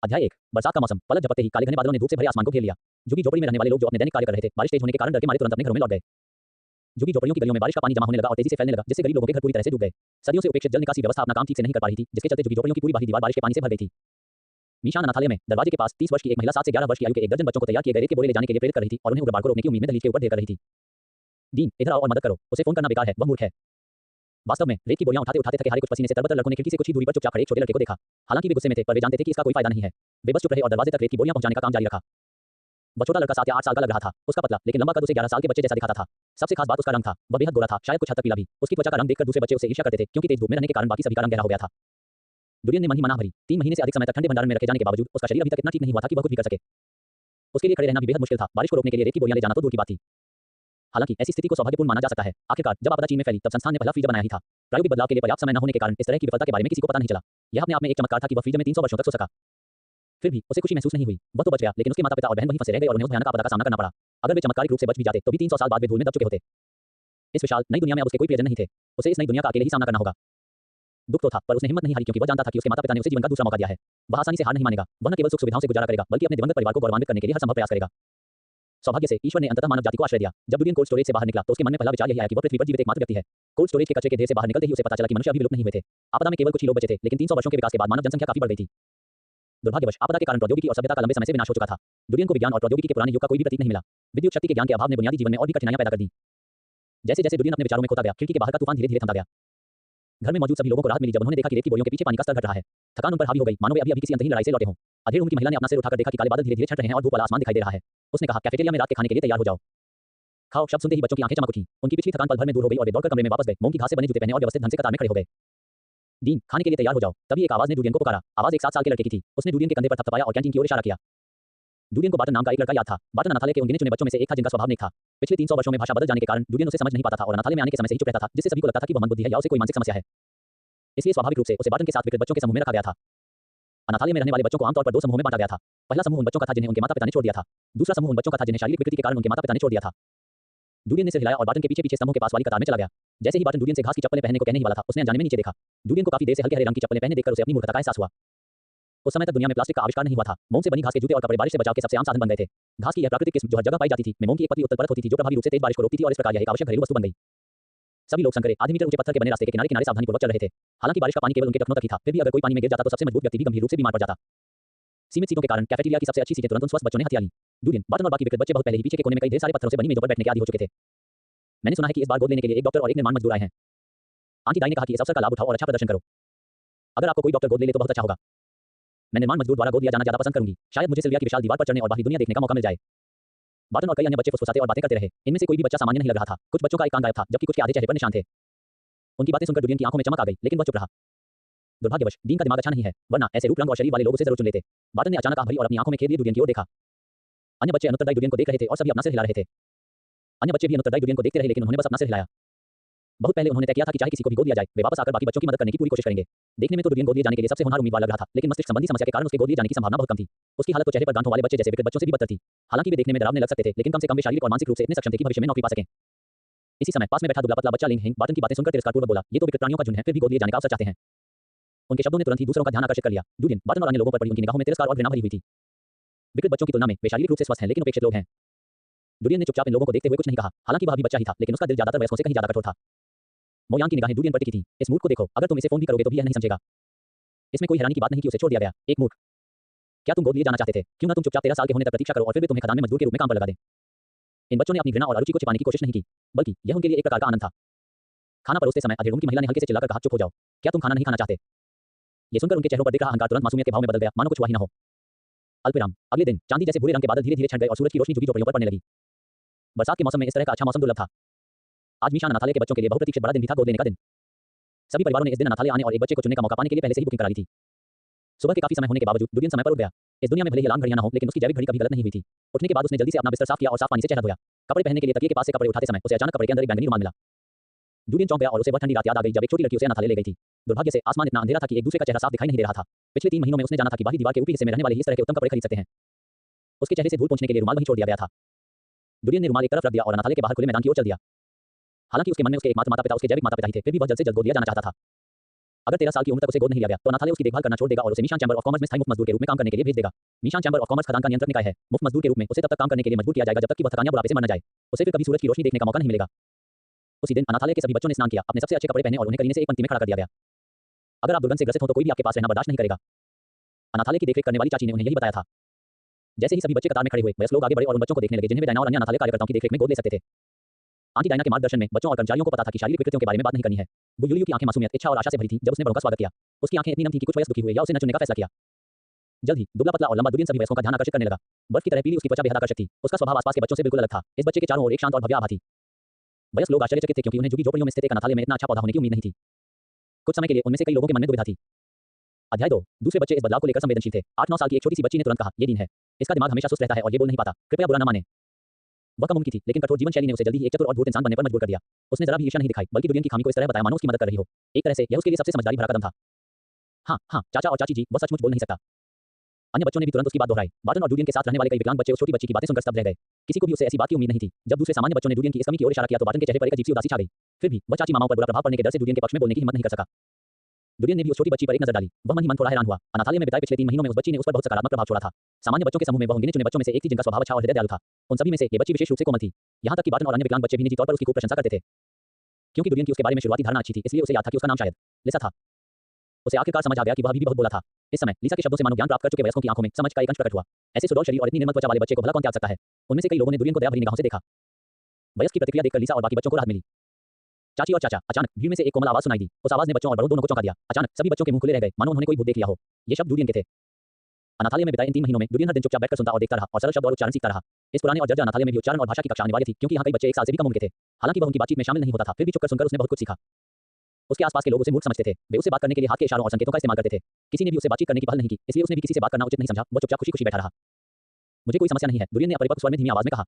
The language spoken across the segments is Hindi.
अध्याय 1 बरसात का मौसम। पलक झपकते ही काले घने बादलों ने धूप से भरे आसमान को घेर लिया। झुग्गी झोपड़ी में रहने वाले लोग जो अपने दैनिक कार्य कर रहे थे, बारिश तेज होने के कारण डर के मारे तुरंत अपने घरों में लौट गए। झुग्गी झोपड़ियों की गलियों में बारिश का पानी जमा होने लगा और तेजी से फैलने लगा, जिससे गरीब लोगों के घर पूरी तरह से डूब गए। सदियों से उपेक्षित जल निकासी व्यवस्था अपना काम ठीक से नहीं कर पा रही थी, जिसके चलते झुग्गी झोपड़ियों की पूरी बाहरी दीवार बारिश के पानी से भर गई थी। मीशान अनाथालय में दरवाजे के पास 30 वर्ष की एक महिला 7 से 11 वर्ष की आयु के एक दर्जन बच्चों को तैयार किए गए रेत के बोरे ले जाने के लिए प्रेरित कर रही थी और उन्हें उग्रवाद को रोकने की उम्मीद में दहलीज के ऊपर ढेर कर रही थी। डीन, इधर आओ और मदद करो। उसे फोन करना बेकार है, वह मूर्ख है। वास्तव में रेत की बोरियां उठाते उठाते थके हारे कुछ पसीने से तरबतर लड़कों ने खिड़की से कुछ ही दूरी पर चुपचाप खड़े एक छोटे लड़के को देखा। हालांकि वे गुस्से में थे, पर वे जानते थे कि इसका कोई फायदा नहीं है। वे बस चुप रहे और दरवाजे तक रेत की बोरियां पहुंचाने का काम जारी रखा। वह छोटा लड़का 7 या 8 साल का लग रहा था। उसका पतला लेकिन लंबा कद उसे 11 साल के बच्चे जैसा दिखाता था। सबसे खास बात उसका रंग था। वह बेहद गोरा था, शायद कुछ हद तक पीला भी। उसकी त्वचा का रंग देखकर दूसरे बच्चे उसे ईर्ष्या करते थे, क्योंकि तेज धूप में रहने के कारण बाकी सभी का रंग गहरा हो गया था। डुरियन ने मन ही मना भरी। 3 महीने से अधिक समय तक ठंडे भंडारण में रखे जाने के बावजूद उसका शरीर अभी तक इतना ठीक नहीं हुआ था कि वह कुछ भी कर सके। उसके लिए खड़े रहना भी बेहद मुश्किल था। बारिश को रोकने के लिए रेत की बोरियां ले जाना तो दूर की बात थी। हालांकि ऐसी स्थिति को सौभाग्यपूर्ण माना जा सकता है। आखिरकार जब आपदा चीन में फैली, तब संस्थान ने पहला फ्रीजर बनाया ही था। प्रायोगिक बदलाव के लिए पर्याप्त समय न होने के कारण इस तरह की विफलता के बारे में किसी को पता नहीं चला। यह अपने आप में एक चमत्कार था कि वह फ्रीजर में 300 वर्षों तक सो सका। फिर भी उसे खुशी महसूस नहीं हुई। वह तो बच गया, लेकिन उसके माता-पिता और बहन वहीं फंसे रह गए और उन्हें उस भयानक आपदा का सामना करना पड़ा। अगर वे चमत्कारिक रूप से बच भी जाते, तो भी 300 साल बाद वे धूल में दब चुके होते। इस विशाल नई दुनिया में अब उसके कोई प्रियजन नहीं थे। उसे इस नई दुनिया का अकेले ही सामना करना होगा। दुख तो था, पर उसने हिम्मत नहीं हारी, क्योंकि वह जानता था कि उसके माता-पिता ने उसे जीवन का दूसरा मौका दिया है। वह आसानी से हार नहीं मानेगा। वह न केवल सुख सुविधाओं से गुजारा करेगा, बल्कि अपने दिवंगत परिवार को गौरवान्वित करने के लिए हर संभव प्रयास करेगा। सौभाग्य से ईश्वर ने अंततः मानव जाति को आश्रय दिया। जब डुरियन कोल्ड स्टोरेज से बाहर निकला, तो उसके मन में पहला विचार यही आया कि वह पृथ्वी पर जीवित एकमात्र व्यक्ति है। कोल्ड स्टोरेज के कचरे के ढेर से बाहर निकलते ही उसे पता चला कि मनुष्य अभी विलुप्त नहीं हुए थे। आपदा में केवल कुछ ही लोग बचे थे, लेकिन 300 वर्षों के विकास के बाद मानव जनसंख्या काफी बढ़ गई थी। दुर्भाग्यवश आपदा के कारण प्रौद्योगिकी और सभ्यता का लंबे समय से विनाश हो चुका था। डुरियन को विज्ञान और प्रौद्योगिकी के पुराने युग का कोई भी प्रतीक नहीं मिला। विद्युत शक्ति के ज्ञान के अभाव ने बुनियादी जीवन में और भी कठिनाइयां पैदा कर दी। जैसे जैसे डुरियन अपने विचारों में खोता गया, खिड़की के बाहर का तूफान धीरे धीरे थमता गया। घर में मौजूद सभी लोगों को राहत मिली जब उन्होंने देखा कि रेत की बोरियों के पीछे पानी का स्तर घट रहा है। थकान उन पर हावी हो गई, मानो वे अभी किसी अंतहीन लड़ाई से लौटे हों। अधेड़ उम्र की महिला ने अपना सिर उठाकर देखा कि काले बादल धीरे धीरे छट रहे हैं और धूप वाला आसमान दिखाई दे रहा है। उसने कहा, कैफेटेरिया में रात के खाने के लिए तैयार हो जाओ। खाओ। शब्द सुनते ही बच्चों की आंखें चमक उठीं। उनकी पिछली थकान पल भर में दूर हो गई और वे दौड़कर कमरे में वापस गए। मोम की घास से बने जूते पहने और व्यवस्थित ढंग से कतार में खड़े हो गए। डीन, खाने के लिए तैयार हो जाओ। तभी एक आवाज ने डुरियन को पुकारा। आवाज एक 7 साल के लड़के की थी। उसने डुरियन के कंधे पर थपथपाया और कैंटीन की ओर इशारा किया। डुरियन को बार्टन नाम का एक लड़का याद था। बार्टन अनाथालय के उन गिने चुने बच्चों में से एक था जिनका स्वभाव नेक था। पिछले 300 वर्षों में भाषा बदल जाने के कारण डुरियन उसे समझ नहीं पाता था और अनाथालय में आने के समय से ही चुप रहता था, जिससे सभी को लगता था कि वह मंदबुद्धि है या उसे कोई मानसिक समस्या है। इसलिए स्वाभाविक रूप से उसे बार्टन के साथ विकृत बच्चों के समूह में रखा गया था। अनाथालय में रहने वाले बच्चों को आमतौर पर 2 समूहों में बांटा गया था। पहला समूह उन बच्चों का था जिन्हें उनके माता-पिता ने छोड़ दिया था। दूसरा समूह उन बच्चों का था जिन्हें शारीरिक विकृति के कारण उनके माता-पिता ने छोड़ दिया था। डुरियन ने सिर हिलाया और बार्टन के पीछे स्तंभों के पास वाली कतार में चला गया। जैसे ही बार्टन डुरियन से घास की चप्पलें पहनने को कहने ही वाला था, उसने अनजाने में नीचे देखा। डुरियन को काफी देर से हल्के हरे रंग की चप्पलें पहने देखकर उसे अपनी मूर्खता का एहसास हुआ। उस समय तक दुनिया में प्लास्टिक का आविष्कार नहीं हुआ था। मोम से बनी घास के जूते और कपड़े बारिश से बचाव के सबसे आम साधन बन गए थे। घास की यह प्राकृतिक किस्म जो हर जगह पाई जाती थी, में मोम की एक पतली उत्तल परत होती थी जो प्रभावी रूप से तेज बारिश को रोकती थी और इस प्रकार यह एक आवश्यक घरेलू वस्तु बन गई। सभी लोग संकरे आधे मीटर ऊंचे पत्थर के बने रास्ते के किनारे किनारे सावधानीपूर्वक चल रहे थे। हालांकि बारिश का पानी केवल उनके टखनों तक ही था, फिर भी अगर कोई पानी में गिर जाता तो सबसे मजबूत व्यक्ति भी गंभीर रूप से बीमार पड़ जाता। सीमित सीटों के कारण कैफेटेरिया की सबसे अच्छी सीटें तुरंत उन स्वस्थ बच्चों ने हथिया ली। डुरियन, बार्टन और बाकी विकृत बच्चे बहुत पहले ही पीछे के कोने में कई ढेर सारे पत्थरों से बनी मेजों पर बैठने के आदी हो चुके थे। मैंने सुना है कि इस बार गोद लेने के लिए एक डॉक्टर और एक निर्माण मजदूर आए हैं। आंटी दाई ने कहा कि इस अवसर का लाभ उठाओ और अच्छा प्रदर्शन करो। अगर आपको कोई डॉक्टर गोद ले तो बहुत अच्छा होगा। मैं निर्माण मजदूर द्वारा गोद लिया जाना ज्यादा पसंद करूंगी। शायद मुझे सिल्विया की विशाल दीवार पर चढ़ने और बाहरी दुनिया देखने का मौका मिल जाए। बार्टन और कई अन्य बच्चे फुसफुसाते और बातें करते रहे। इनमें से कोई भी बच्चा सामान्य नहीं लग रहा था। कुछ बच्चों का एक कान गायब था, जबकि कुछ के आधे चेहरे पर निशान थे। उनकी बातें सुनकर डुरियन की आंखों में चमक आ गई, लेकिन वह चुप रहा। दुर्भाग्यवश डीन का दिमाग अच्छा नहीं है, वरना ऐसे रूप रंग और शरीर वाले लोग उसे जरूर चुन लेते। बार्टन ने अचानक आंख भरी और अपनी आंखों में खेद लिए डुरियन की ओर देखा। अन्य बच्चे अनुत्तरदायी डुरियन को देख रहे थे और सभी अपना सिर हिला रहे थे। अन्य बच्चे भी अनुत्तरदायी डुरियन को देखते रहे, लेकिन उन्होंने बस अपना सिर हिलाया। बहुत पहले उन्होंने तय किया था कि चाहे किसी को भी गोद लिया जाए, वे वापस आकर बाकी बच्चों की मदद करने की पूरी कोशिश करेंगे। देखने में तो डुरियन गोद लिए जाने के लिए सबसे होनहार उम्मीदवार लग रहा था, लेकिन मस्तिष्क संबंधी समस्या के कारण उसके गोद लिए जाने की संभावना बहुत कम थी। उसकी हालत तो चेहरे पर गांठों वाले बच्चे जैसे विकृत बच्चों से भी बदतर थी। हालांकि वे देखने में डरावने लग सकते थे, लेकिन कम से कम वे शारीरिक और मानसिक रूप से इतने सक्षम थे कि भविष्य में नौकरी पा सकें। इसी समय पास में बैठा दुबला पतला बच्चा लिंग हिंग बार्टन की बातें सुनकर तिरस्कारपूर्वक बोला, ये तो विकृत प्राणियों का झुंड है, फिर भी गोद लिए जाने का अवसर चाहते हैं। उनके शब्दों ने तुरंत ही दूसरों का ध्यान आकर्षित कर लिया। डुरियन, बार्टन और अन्य लोगों पर पड़ी उनकी निगाहों में तिरस्कार और घृणा भरी हुई थी। विकृत बच्चों की तुलना में वे शारीरिक रूप से स्वस्थ हैं, लेकिन उपेक्षित लोग हैं। डुरियन ने चुपचाप इन लोगों को देखते हुए कुछ नहीं कहा। हालांकि वह अभी बच्चा ही था, लेकिन उसका दिल ज्यादातर वयस्कों से कहीं ज्यादा कठोर था। मोयांग की निगाहें डुरियन पर टिकी थीं। इस मूर्ख को देखो, अगर तुम इसे फोन भी करोगे तो भी यह नहीं समझेगा। इसमें कोई हैरानी की बात नहीं कि उसे छोड़ दिया गया। एक मूर्ख। क्या तुम गोद लिए जाना चाहते थे? क्यों ना तुम चुपचाप 13 साल के होने तक प्रतीक्षा करो और फिर वे तुम्हें खदान में मजदूर के रूप में काम पर लगा दें। इन बच्चों ने अपनी घृणा और अरुचि को छिपाने की कोशिश नहीं की, बल्कि यह उनके लिए एक प्रकार का आनंद था। खाना परोसते समय अधेड़ की महिला ने हल्के से चिल्लाकर कहा, चुप हो जाओ। क्या तुम खाना नहीं खाना चाहते? ये सुनकर उनके चेहरों पर दिख रहा अहंकार तुरंत मासूमियत के भाव में बदल गया, मानो कुछ हुआ ही न हो। अल्पविराम। अगले दिन चांदी जैसे भूरे रंग के बादल धीरे धीरे छट गए और सूरज की रोशनी झुग्गी झोपड़ियों पर पड़ने लगी। बरसात के मौसम में इस तरह का अच्छा मौसम दुर्लभ था। आज मीशान अनाथालय के बच्चों के लिए बहुप्रतीक्षित बड़ा दिन भी था, गोद लेने का दिन। सभी परिवारों ने इस दिन अनाथालय आने और एक बच्चे को चुनने का मौका पाने के लिए पहले से ही बुकिंग करा ली थी। सुबह के काफी समय होने के बावजूद डुरियन समय पर उठ गया। इस दुनिया में भले ही अलार्म घड़ियां न हो, लेकिन उसकी जैविक घड़ी कभी गलत नहीं हुई थी। उठने के बाद उसने जल्दी से अपना बिस्तर साफ किया और साफ पानी से चेहरा धोया। कपड़े पहनने के लिए तकिए के पास से कपड़े उठाते समय उसे अचानक कपड़े के अंदर एक बैंगनी रुमाल मिला। डुरियन चौंक गया और उसे वह ठंडी रात याद आ गई जब एक छोटी लड़की उसे अनाथालय ले गई थी। दुर्भाग्य से आसमान इतना अंधेरा था कि एक दूसरे का चेहरा साफ दिखाई नहीं दे रहा था। पिछले 3 महीनों में उसने जाना था कि बाहरी दीवार के ऊपरी हिस्से में रहने वाले ही इस तरह के उत्तम कपड़े खरीद सकते हैं। उसके चेहरे से धूल पोंछने के लिए रुमाल वहीं छोड़ दिया गया था। डुरियन ने रुमाल एक तरफ रख दिया और अनाथालय के बाहर खुले मैदान की ओर चल दिया। हालांकि उसके मन में उसके एकमात्र माता-पिता उसके जैविक माता-पिता ही थे, फिर भी वह जल्द से जल्द गोद लिया जाना चाहता था। अगर 13 साल की उम्र तक उसे गोद नहीं लिया गया तो अनाथालय उसकी देखभाल करना छोड़ देगा और उसे मीशान चैम्बर ऑफ कॉमर्स में स्थायी मुफ्त मजदूर के रूप में काम करने के लिए भेज देगा। मीशान चैम्बर ऑफ कॉमर्स खदान का नियंत्रक निकाय है। मुफ्त मजदूर के रूप में उसे तब तक काम करने के लिए मजबूर किया जाएगा जब तक कि वह थकान या बुढ़ापे से मर न जाए। उसे फिर कभी सूरज की रोशनी देखने का मौका नहीं मिलेगा। उसी दिन अनाथालय के सभी बच्चों ने स्नान किया, अपने सबसे अच्छे कपड़े पहने और उन्हें करीने से एक पंक्ति में खड़ा कर दिया गया। अगर आप दुर्गंध से ग्रसित हो तो कोई भी आपके पास रहना बर्दाश्त नहीं करेगा। अनाथालय की देखरेख करने वाली चाची ने उन्हें यही बताया था। जैसे ही सभी बच्चे कतार में खड़े हुए, वयस्क लोग आगे बढ़े और उन बच्चों को देखने लगे जिन्हें वे डायना और अन्य अनाथालय कार्यकर्ताओं की देखरेख में गोद ले सकते थे। आंटी डायना के मार्गदर्शन में बच्चों और कर्मचारियों को पता था कि शारीरिक विकृतियों के बारे में बात नहीं करनी है। यूलियू की आंखें मासूमियत, इच्छा और आशा से भरी थी जब उसने बड़ों का स्वागत किया। उसकी आंखें इतनी नम थी कि कुछ वयस्क दुखी हुए या उसे न चुनने का फैसला किया। जल्द ही दुबला पतला और लंबा दुर्यन सभी वयस्कों का ध्यान आकर्षित करने लगा। बर्फ की तरह पीली उसकी त्वचा बेहद आकर्षक थी। उसका स्वभाव आसपास के बच्चों से बिल्कुल अलग था। इस बच्चे के चारों ओर एक शांत और भव्य आभा थी। वयस्क लोग आश्चर्यचकित थे क्योंकि उन्हें झुग्गी झोपड़ियों में स्थित एक अनाथालय में इतना अच्छा पौधा होने की उम्मीद नहीं थी। कुछ समय के लिए उनमें से कई लोगों के मन में दुविधा थी। अध्याय 2। दूसरे बच्चे इस बदलाव को लेकर संवेदनशील थे। 8-9 साल की एक छोटी सी बच्ची ने तुरंत कहा, ये दीन है। इसका दिमाग हमेशा सुस्त रहता है और ये बोल नहीं पाता। कृपया बुरा न माने। वह कम उम्र की थी, लेकिन कठोर जीवन शैली ने उसे जल्दी ही एक चतुर और धूर्त इंसान बनने पर मजबूर कर दिया। उसने जरा भी ईर्ष्या नहीं दिखाई, बल्कि दुर्यन की खामी को इस तरह बताया मानो उसकी मदद कर रही हो। एक तरह से यह उसके लिए सबसे समझदारी भरा कदम था। हाँ, चाचा और चाची जी, वह सचमुच बोल नहीं सकता। अन्य बच्चों ने भी तुरंत उसकी बात दोहराई। बार्टन और डूडियन के साथ रहने वाले कई विकलांग बच्चे उस छोटी बच्ची की बातें सुनकर स्तब्ध रह गए। किसी को भी उससे ऐसी बात की उम्मीद नहीं थी। जब दूसरे सामान्य बच्चों ने डूडियन की इस कमी की ओर इशारा किया तो बार्टन के चेहरे पर एक अजीब सी उदासी छा गई। फिर भी वह चाची मामाओं पर बुरा प्रभाव पड़ने के डर से डूडियन के पक्ष में बोलने की हिम्मत नहीं कर सका। डूडियन ने भी उस छोटी बच्ची पर एक नजर डाली। वह मन ही मन थोड़ा हैरान हुआ। अनाथालय में बिताए पिछले 3 महीनों में उस बच्ची ने उस पर बहुत सकारात्मक प्रभाव छोड़ा था। सामान्य बच्चों के समूह में वह गिने चुने बच्चों में से एक थी जिनका स्वभाव अच्छा और हृदय दयालु था। उन सभी में से ये बच्ची विशेष रूप से कोमल थी। यहाँ तक कि बार्टन और अन्य विकलांग बच्चे भी निजी तौर पर उसकी खूब प्रशंसा करते थे। क्योंकि डूडियन की उसके बारे में शुरुआती धारणा अच्छी थी, इसलिए उसे याद था कि उसका नाम शायद लिसा था। उसे आखिरकार समझ आ गया कि वह अभी भी बहुत बोला था। इस समय लिसा के शब्दों से मानो ज्ञान प्राप्त कर चुके वयस्कों की आंखों में समझ का एक अंश प्रकट हुआ। ऐसे सुडौल शरीर और इतनी निर्मल त्वचा वाले बच्चे को भला कौन त्याग सकता है। उनमें से कई लोगों ने डूडियन को दया भरी निगाहों से देखा। वयस्क की प्रतिक्रिया देखकर लिसा और बाकी बच्चों को राहत मिली। चाची और चाचा, अचानक भीड़ में से एक कोमल आवाज सुनाई दी। उस आवाज ने बच्चों और बड़ों दोनों को चौंका दिया। अचानक सभी बच्चों के मुंह खुले रह गए, मानो उन्होंने कोई भूत देख लिया हो। ये शब्द डूडियन के थे। अनाथालय में बिताए इन 3 महीनों में डूडियन हर दिन चुपचाप बैठकर सुनता और देखता रहा और सरल शब्द और उच्चारण सीखता रहा। इस पुराने और जर्जर अनाथालय में भी उच्चारण और भाषा की कक्षा अनिवार्य थी क्योंकि यहाँ कई बच्चे 1 साल से भी कम उम्र के थे। हालांकि वह उनकी बातचीत में शामिल नहीं होता था, फिर भी चुपकर सुनकर उसने बहुत कुछ सीखा। उसके आसपास के लोग उसे मूर्ख समझते थे। वे उससे बात करने के लिए हाथ के इशारों और संकेतों का इस्तेमाल करते थे। किसी ने भी उसे बातचीत करने की पहल नहीं की, इसलिए उसने भी किसी से बात करना उचित नहीं समझा। वह चुपचाप खुशी-खुशी बैठा रहा। मुझे कोई समस्या नहीं है, डूडियन ने अपरिपक्व स्वर में धीमी आवाज में कहा।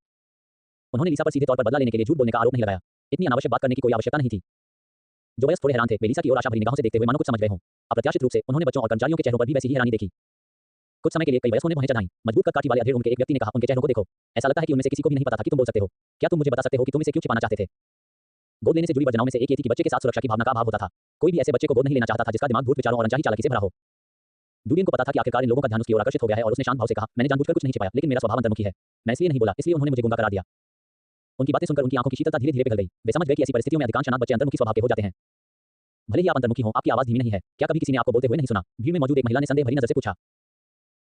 उन्होंने लिसा पर सीधे तौर पर बदला लेने के लिए झूठ बोलने का आरोप नहीं लगाया। इतनी अनावश्यक बात करने की कोई आवश्यकता नहीं थी। जो वयस्क थोड़े हैरान थे, वे लिसा की ओर आशा भरी निगाहों से देखते हुए मानो कुछ समझ गए हों। अप्रत्याशित रूप से उन्होंने बच्चों और कर्मचारियों के चेहरों पर भी वैसी ही हैरानी देखी। कुछ समय के लिए कई वयस्कों ने वहीं चढ़ाई। मजबूत कदकाठी वाले अधेड़ उनके एक व्यक्ति ने कहा, उनके चेहरों को देखो। ऐसा लगता है कि उनमें से किसी को भी नहीं पता था कि तुम बोल सकते हो। क्या तुम मुझे बता सकते हो कि तुम इसे क्यों छिपाना चाहते थे? गोद लेने से जुड़ी वजहों में से एक ये थी कि बच्चे के साथ सुरक्षा की भावना का अभाव होता था। कोई भी ऐसे बच्चे को गोद नहीं लेना चाहता था जिसका दिमाग धूर्त विचारों और अनचाही चालाकी से भरा हो। डूडियन को पता था कि आखिरकार इन लोगों का ध्यान उसकी ओर आकर्षित हो गया है और उसने शांत भाव से कहा, मैंने जानबूझकर कुछ नहीं छिपाया, लेकिन मेरा स्वभाव अंतर्मुखी है। मैं इसलिए नहीं बोला, इसलिए उन्होंने मुझे गूंगा करार दिया। उनकी बातें सुनकर उनकी आंखों की शीतलता धीरे-धीरे पिघल गई। वे समझ गए कि ऐसी परिस्थितियों में अधिकांश अनाथ बच्चे अंतर्मुखी स्वभाव के हो जाते हैं। भले ही आप अंतर्मुखी हो, आपकी आवाज धीमी नहीं है। क्या कभी किसी ने आपको बोलते हुए नहीं सुना? भीड़ में मौजूद एक महिला ने संदेह भरी नजर से पूछा।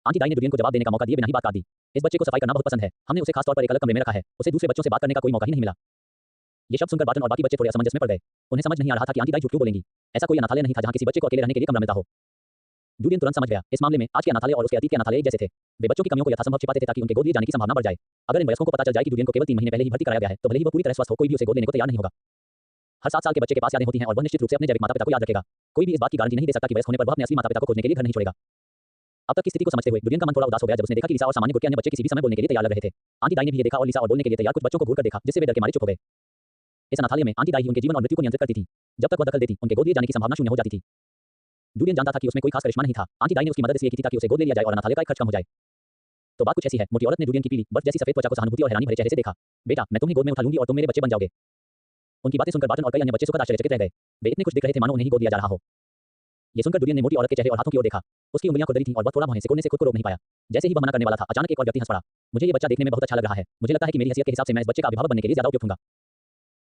आंटी डाई ने डूडियन को जवाब देने का मौका दिए बिना ही बात काट दी। इस बच्चे को सफाई करना बहुत पसंद है। हमने उसे खास तौर पर एक अलग कमरे में रखा है। उसे दूसरे बच्चों से बात करने का कोई मौका ही नहीं मिला। ये शब्द सुनकर बार्टन और बाकी बच्चे थोड़े असमंजस में पड़ गए। उन्हें समझ नहीं आ रहा था कि आंटी डाई झूठ क्यों बोलेंगी। ऐसा कोई अनाथालय नहीं था जहां किसी बच्चे को अकेले रहने के लिए कमरा मिलता हो। डूडियन तुरंत समझ गया। इस मामले में आज के अनाथालय और उसके अतीत के अनाथालय एक जैसे थे। वे बच्चों की कमियों को यथासंभव छिपाते थे ताकि उनके गोद लिए जाने की संभावना बढ़ जाए। अगर इन वयस्कों को पता चल जाए कि डूडियन को केवल 3 महीने पहले ही भर्ती कराया गया है, तो भले ही वह पूरी तरह स्वस्थ हो, कोई भी उसे गोद लेने को तैयार नहीं होगा। हर 7 साल के बच्चे के पास यादें होती हैं और वह निश्चित रूप से अपने जैविक माता-पिता को याद रखेगा। कोई भी इस बात की गारंटी नहीं दे सकता कि वयस्क होने पर वह अपने असली माता-पिता को खोजने के लिए घर नहीं छोड़ेगा। अब तक की स्थिति को समझते हुए डूडियन का मन थोड़ा उदास हो गया जब उसने देखा कि लिसा और सामान्य गुट के अन्य बच्चे किसी भी समय बोलने के लिए तैयार लग रहे थे। आंटी डाई ने भी ये देखा और लिसा और बोलने के लिए तैयार कुछ बच्चों को घूर कर देखा, जिससे वे डर के मारे चुप हो गए। इस अनाथालय में आंटी डाई ही उनके जीवन और मृत्यु को नियंत्रित करती थी। जब तक वह दखल देती, उनके गोद लिए जाने की संभावना शून्य हो जाती थी। डूडियन जानता था कि उसमें कोई खास करिश्मा नहीं था। आंटी डाई ने उसकी मदद इसलिए की थी ताकि उसे गोद ले लिया जाए और अनाथालय का एक खर्च कम हो जाए। तो बात कुछ ऐसी है। मोटी औरत ने डूडियन की पीली बर्फ जैसी सफेद त्वचा को सहानुभूति और हैरानी भरे चेहरे से देखा। बेटा, मैं तुम्हें गोद में उठा लूंगी और तुम मेरे बच्चे बन जाओगे। उनकी बातें सुनकर बार्टन और कई अन्य बच्चे सुखद आश्चर्यचकित रह गए। वे इतने खुश दिख रहे थे मानो उन्हें ही गोद लिया जा रहा हो। ये सुनकर डूडियन ने मोटी औरत के चेहरे और हाथों की ओर देखा। उसकी उंगलियां खुरदरी थीं और वह थोड़ा भौहें सिकुड़ने से खुद को रोक नहीं पाया। जैसे ही वह मना करने वाला था, अचानक एक और व्यक्ति हंस पड़ा। मुझे ये बच्चा देखने में बहुत अच्छा लग रहा है। मुझे लगता है कि मेरी हैसियत के हिसाब से मैं इस बच्चे का अभिभावक बनने के लिए ज्यादा उपयुक्त हूंगा।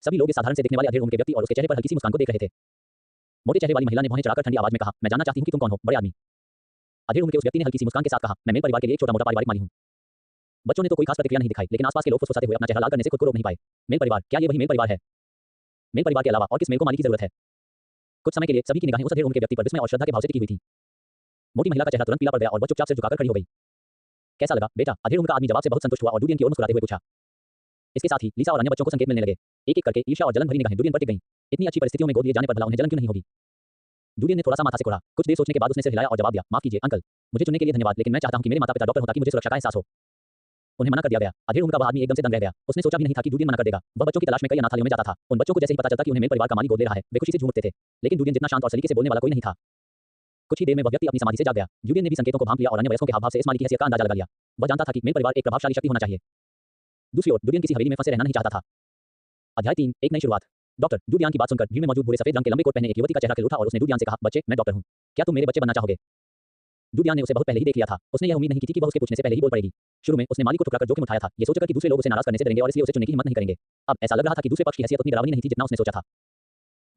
सभी लोग इस साधारण से दिखने वाले अधेड़ उम्र के व्यक्ति और उसके चेहरे पर हल्की सी मुस्कान को देख रहे थे। मोटे चेहरे वाली महिला ने भौहें चढ़ाकर ठंडी आवाज में कहा, मैं जानना चाहती हूं कि तुम कौन हो, बड़े आदमी। अधेड़ उम्र के उस व्यक्ति ने हल्की सी मुस्कान के साथ कहा, मैं मेल परिवार के लिए एक छोटा मोटा पारिवारिक माली हूं। बच्चों ने तो कोई खास प्रतिक्रिया नहीं दिखाई, लेकिन आसपास के लोग फुसफुसाते हुए अपना चेहरा लाल करने से खुद को रोक नहीं पाए। मेल परिवार, क्या ये वही मेल परिवार है? मेल परिवार के अलावा और किस मेल को माली की जरूरत है? कुछ समय के लिए सभी की निगाहें उस अधेड़ उम्र के व्यक्ति पर विस्मय और श्रद्धा के भाव से टिकी हुई थी। मोटी महिला का चेहरा तुरंत पीला पड़ गया और वह चुपचाप से झुकाकर खड़ी हो गई। कैसा लगा बेटा? अधेड़ उम्र का आदमी जवाब से बहुत संतुष्ट हुआ और डूडियन की ओर मुस्कुराते हुए पूछा। इसके साथ ही लिसा और अन्य बच्चों को संकेत मिलने लगे। एक-एक करके ईर्ष्या और जलन भरी निगाहें डूडियन पर टिक गईं। इतनी अच्छी परिस्थितियों में गोद लिए जाने पर भला उन्हें जलन क्यों नहीं होगी? डूडियन ने थोड़ा सा माथा सिकोड़ा। कुछ देर सोचने के बाद उसने सिर हिलाया और जवाब दिया, माफ कीजिए अंकल, मुझे चुनने के लिए धन्यवाद, लेकिन मैं चाहता हूं कि मेरे माता-पिता डॉक्टर हों ताकि मुझे सुरक्षा का एहसास हो। उन्हें मना कर दिया गया। अधेड़ उम्र का वह आदमी एकदम से दंग रह गया। उसने सोचा भी नहीं था कि डूडियन मना कर देगा। वह बच्चों की तलाश में कई अनाथालयों में जाता था। उन बच्चों को जैसे ही पता चलता कि उन्हें मेल परिवार का माली गोद ले रहा है, वे खुशी से झूम उठते थे। लेकिन डूडियन जितना शांत और सलीके से बोलने वाला कोई नहीं था। कुछ ही देर में वह व्यक्ति अपनी समाधि से जाग गया। डूडियन ने भी संकेतों को भांप लिया और अन्य वयस्कों के हाव-भाव से इस माली की हैसियत का अंदाजा लगा लिया। वह जानता था कि मेल परिवार एक प्रभावशाली शक्ति होना चाहिए। दूसरी ओर डूडियन किसी हवेली में फंसे रहना नहीं चाहता था। अध्याय 3, एक नई शुरुआत। डॉक्टर, डूडियान की बात सुनकर भीड़ में मौजूद बूढ़े सफेद रंग के लंबे कोट पहने एक युवती का चेहरा खिल उठा और उसने डूडियान से कहा, बच्चे, मैं डॉक्टर हूँ। क्या तुम मेरे बच्चे बनना चाहोगे? डूडियान ने उसे बहुत पहले ही देख लिया था। उसने यह उम्मीद नहीं की थी कि वह उसके पूछने से पहले ही बोल पड़ेगी। शुरू में उसने माली को ठुकराकर जोखिम उठाया था, ये सोचकर कि दूसरे लोग उसे नाराज करने से डरेंगे और इसलिए उसे चुनने की हिम्मत नहीं करेंगे। अब ऐसा लग रहा था कि दूसरे पक्ष की हैसियत उतनी डरावनी नहीं थी जितना उसने सोचा था।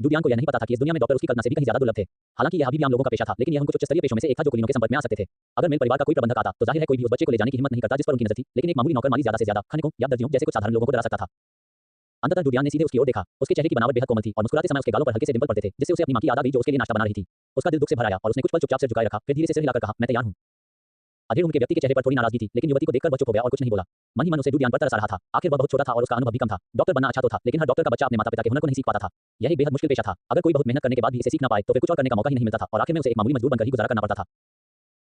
डूडियान को यह नहीं पता था कि इस दुनिया में डॉक्टर उसकी कल्पना से भी कहीं ज्यादा दुर्लभ थे। हालांकि यह अभी भी आम लोगों का पेशा था, लेकिन यह उनको उच्च स्तरीय पेशों में से एक था जो कुलीनों के संपर्क में आ सकते थे। अगर मेल परिवार का कोई प्रबंधक आता, तो जाहिर है कोई भी उस बच्चे को ले जाने की हिम्मत नहीं करता जिस पर उनकी नजर थी, लेकिन एक मामूली नौकर माली ज्यादा से ज्यादा खनिकों या दर्जियों जैसे कुछ साधारण लोगों को डरा सकता था। अंततः डूडियान ने सीधे उसकी ओर देखा। उसके चेहरे की बनावट बेहद कोमल थी और मुस्कुराते समय उसके गालों पर हल्के से डिंपल पड़ते थे, जिससे उसे अपनी मां की याद आ गई जो उसके लिए नाश्ता बना रही थी। उसका दिल दुख से भर आया और उसने कुछ पल चुपचाप सिर झुकाए रखा, फिर धीरे से सिर हिलाकर कहा, मैं तैयार हूं। अधेड़ उनके व्यक्ति के चेहरे पर थोड़ी नाराजगी थी, लेकिन युवती को देखकर वह चुप हो गया और कुछ नहीं बोला। मन ही मन उसे डूडियान पर तरस आ रहा था। आखिर वह बहुत छोटा था और उसका अनुभव भी कम था। डॉक्टर बनना अच्छा तो था, लेकिन हर डॉक्टर का बच्चा अपने माता-पिता के हुनर को नहीं सीख पाता था। यह एक बेहद मुश्किल पेशा था। अगर कोई बहुत मेहनत करने के बाद भी इसे सीख ना पाए, तो फिर कुछ और करने का मौका ही नहीं मिलता था और आखिर में उसे एक मामूली मजदूर बनकर ही गुजारा करना पड़ता था।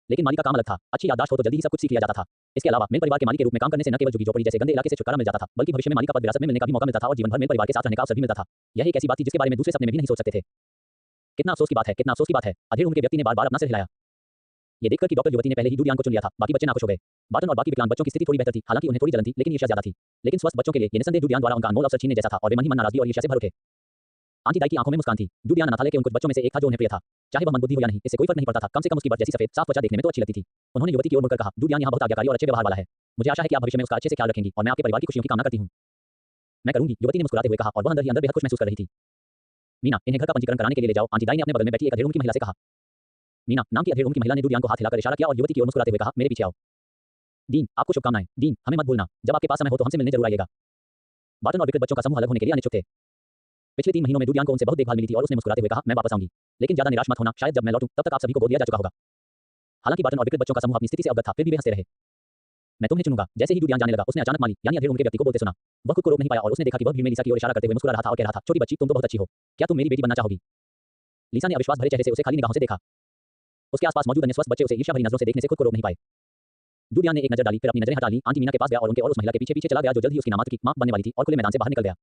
लेकिन माली का काम अलग था। अच्छी याददाश्त हो तो जल्दी ही सब कुछ सीख लिया जाता था। इसके अलावा मेल परिवार के माली के रूप में काम करने से न केवल झुग्गी झोपड़ी जैसे गंदे इलाके से छुटकारा मिल जाता था, बल्कि भविष्य में माली का पद विरासत में मिलने का भी मौका मिलता था और जीवन भर मेल परिवार के साथ रहने का अवसर भी मिलता था। यह एक ऐसी बात थी जिसके बारे में दूसरे सपने में भी नहीं सोच सकते थे। कितना अफसोस की बात है, कितना अफसोस की बात है। अधेड़ उनके व्यक्ति ने बार-बार अपना सिर हिलाया। ये देखकर कि डॉक्टर युवती ने पहले ही डूडियान को चुन लिया था, बाकी बच्चे नाखुश हो गए। बार्टन और बाकी विकलांग बच्चों की स्थिति थोड़ी बेहतर थी, हालांकि उन्हें थोड़ी जलन थी, लेकिन ईर्ष्या ज्यादा थी। लेकिन स्वस्थ बच्चों के लिए ये निसंदेह डूडियान द्वारा उनका अनमोल अवसर छीनने जैसा था और वे मन ही मन नाराजगी और ईर्ष्या से भर उठे। आंटी दाई की आंखों में मुस्कान थी। डूडियान अनाथालय के उन कुछ बच्चों में से एक था जो उन्हें प्रिय था। चाहे वह मंदबुद्धि हो या नहीं, इससे कोई फर्क नहीं पड़ता था। कम से कम उसकी बट जैसी सफेद साफ त्वचा देखने में तो अच्छी लगती थी। उन्होंने युवती की ओर मुड़कर कहा, डूडियान यहाँ बहुत आज्ञाकारी और अच्छे व्यवहार वाला है। मुझे आशा है कि आप भविष्य में उसका अच्छे से ख्याल रखेंगी और मैं आपके परिवार की खुशियों की कामना करती हूँ। मैं करूंगी, युवती ने मुस्कुराते हुए कहा और वह अंदर ही अंदर बेहद खुश महसूस कर रही थी। मीना, इन्हें घर का पंजीकरण कराने के लिए ले जाओ, आंटी दाई ने अपने बगल में बैठी एक अधेड़ की महिला से कहा। मीना नाम की अधेड़ की महिला ने डूडियान को हाथ हिलाकर इशारा किया और युवती की ओर मुस्कुराते हुए कहा, मेरे पीछे आओ। डीन, आपको शुभकामनाएं। डीन, हमें मत भूलना, जब आपके पास समय हो तो हमसे मिलने जरूर आइएगा। बार्टन और विकृत बच्चों का समूह अलग होने के लिए अनिच्छुक थे। पिछले 3 महीनों में डूडियान को उनसे बहुत देखभाल मिली थी और उसने मुस्कुराते हुए कहा, मैं वापस आऊंगी, लेकिन ज्यादा निराश मत होना, शायद जब मैं लौटूं तब तक आप सभी को गोद लिया जा चुका होगा। हालांकि बार्टन और विकृत बच्चों का समूह अपनी स्थिति से अवगत था, फिर भी वे हंसते रहे। मैं तुम्हें चुनूंगा। जैसे ही डूडियान जाने लगा, उसने अचानक माली यानी अधेड़ उनके व्यक्ति को बोलते सुना। वह खुद को रोक नहीं पाया और उसने देखा कि वह भीड़ में लिसा की ओर इशारा करते हुए मुस्कुरा रहा था और कह रहा था, छोटी बच्ची, तुम तो बहुत अच्छी हो, क्या तुम मेरी बेटी बनना चाहोगी? लिसा ने अविश्वास भरे चेहरे से उसे खाली निगाहों से देखा। उसके आसपास मौजूद अन्य स्वस्थ बच्चे उसे ईर्ष्या भरी नजरों से देखने से खुद को रोक नहीं पाए। डूडियान ने एक नजर डाली, फिर अपनी नजरें हटा ली। आंटी मीना के पास गया और उनके और उस महिला के पीछे पीछे चला गया जो जल्द ही उसकी नामात्र की मां बनने वाली थी और खुले मैदान से बाहर निकल गया।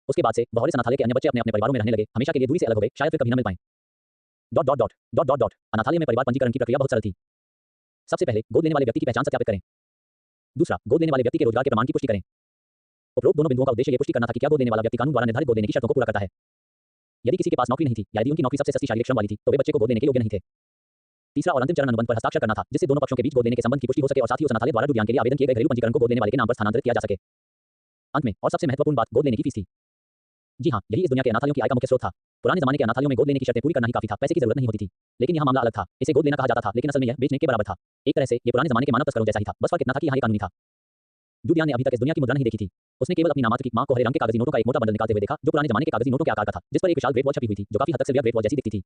उसके बाद से वह और इस अनाथालय के अन्य बच्चे अपने अपने परिवारों में रहने लगे, हमेशा के लिए दूरी से अलग हो गए, शायद फिर कभी न मिल पाएं। Dot dot dot dot dot dot अनाथालय में परिवार पंजीकरण की प्रक्रिया बहुत सरल थी। सबसे पहले गोद लेने वाले व्यक्ति की पहचान सत्यापित करें। दूसरा, गोद लेने वाले व्यक्ति के रोजगार के प्रमाण की पुष्टि करें। उपरोक्त दोनों बिंदुओं का उद्देश्य ये पुष्टि करना था कि क्या गोद लेने वाला व्यक्ति कानून द्वारा निर्धारित गोद लेने की शर्तों को पूरा करता है। यदि किसी के पास नौकरी नहीं थी या यदि उनकी नौकरी सबसे सस्ती शारीरिक श्रम वाली थी, तो वे बच्चे को गोद लेने के योग्य नहीं थे। तीसरा और अंतिम चरण अनुबंध पर हस्ताक्षर करना था, जिससे दोनों पक्षों के बीच गोद लेने के संबंध की पुष्टि हो सके और साथ ही उस अनाथालय द्वारा डूडियान के लिए आवेदन किए गए घरेलू पंजीकरण को गोद लेने वाले के नाम पर स्थानांतरित किया जा सके। अंत में और सबसे महत्वपूर्ण बात, गोद लेने की फीस थी। जी हाँ, यही इस दुनिया के अनाथालयों की आय का मुख्य स्रोत था। पुराने जमाने के अनाथालयों में गोद लेने की शर्तें पूरी करना ही काफी था, पैसे की जरूरत नहीं होती थी। लेकिन यहाँ मामला अलग था। इसे गोद लेना कहा जाता था, लेकिन असल में यह बेचने के बराबर था। एक तरह से ये पुराने जमाने के मानव तस्करों जैसा ही था, बस फर्क इतना था कि यहाँ ये कानूनी था। डूडियान ने अभी तक इस दुनिया की मुद्रा नहीं देखी थी। उसने केवल अपनी नामात्र की मां को हरे रंग के कागजी नोटों का एक मोटा बंडल निकालते हुए देखा, जो पुराने जमाने के कागजी नोटों के आकार का था, जिस पर एक विशाल ग्रेट वॉल छपी हुई थी, जो काफी हद तक सिल्विया ग्रेट वॉल जैसी दिखती थी।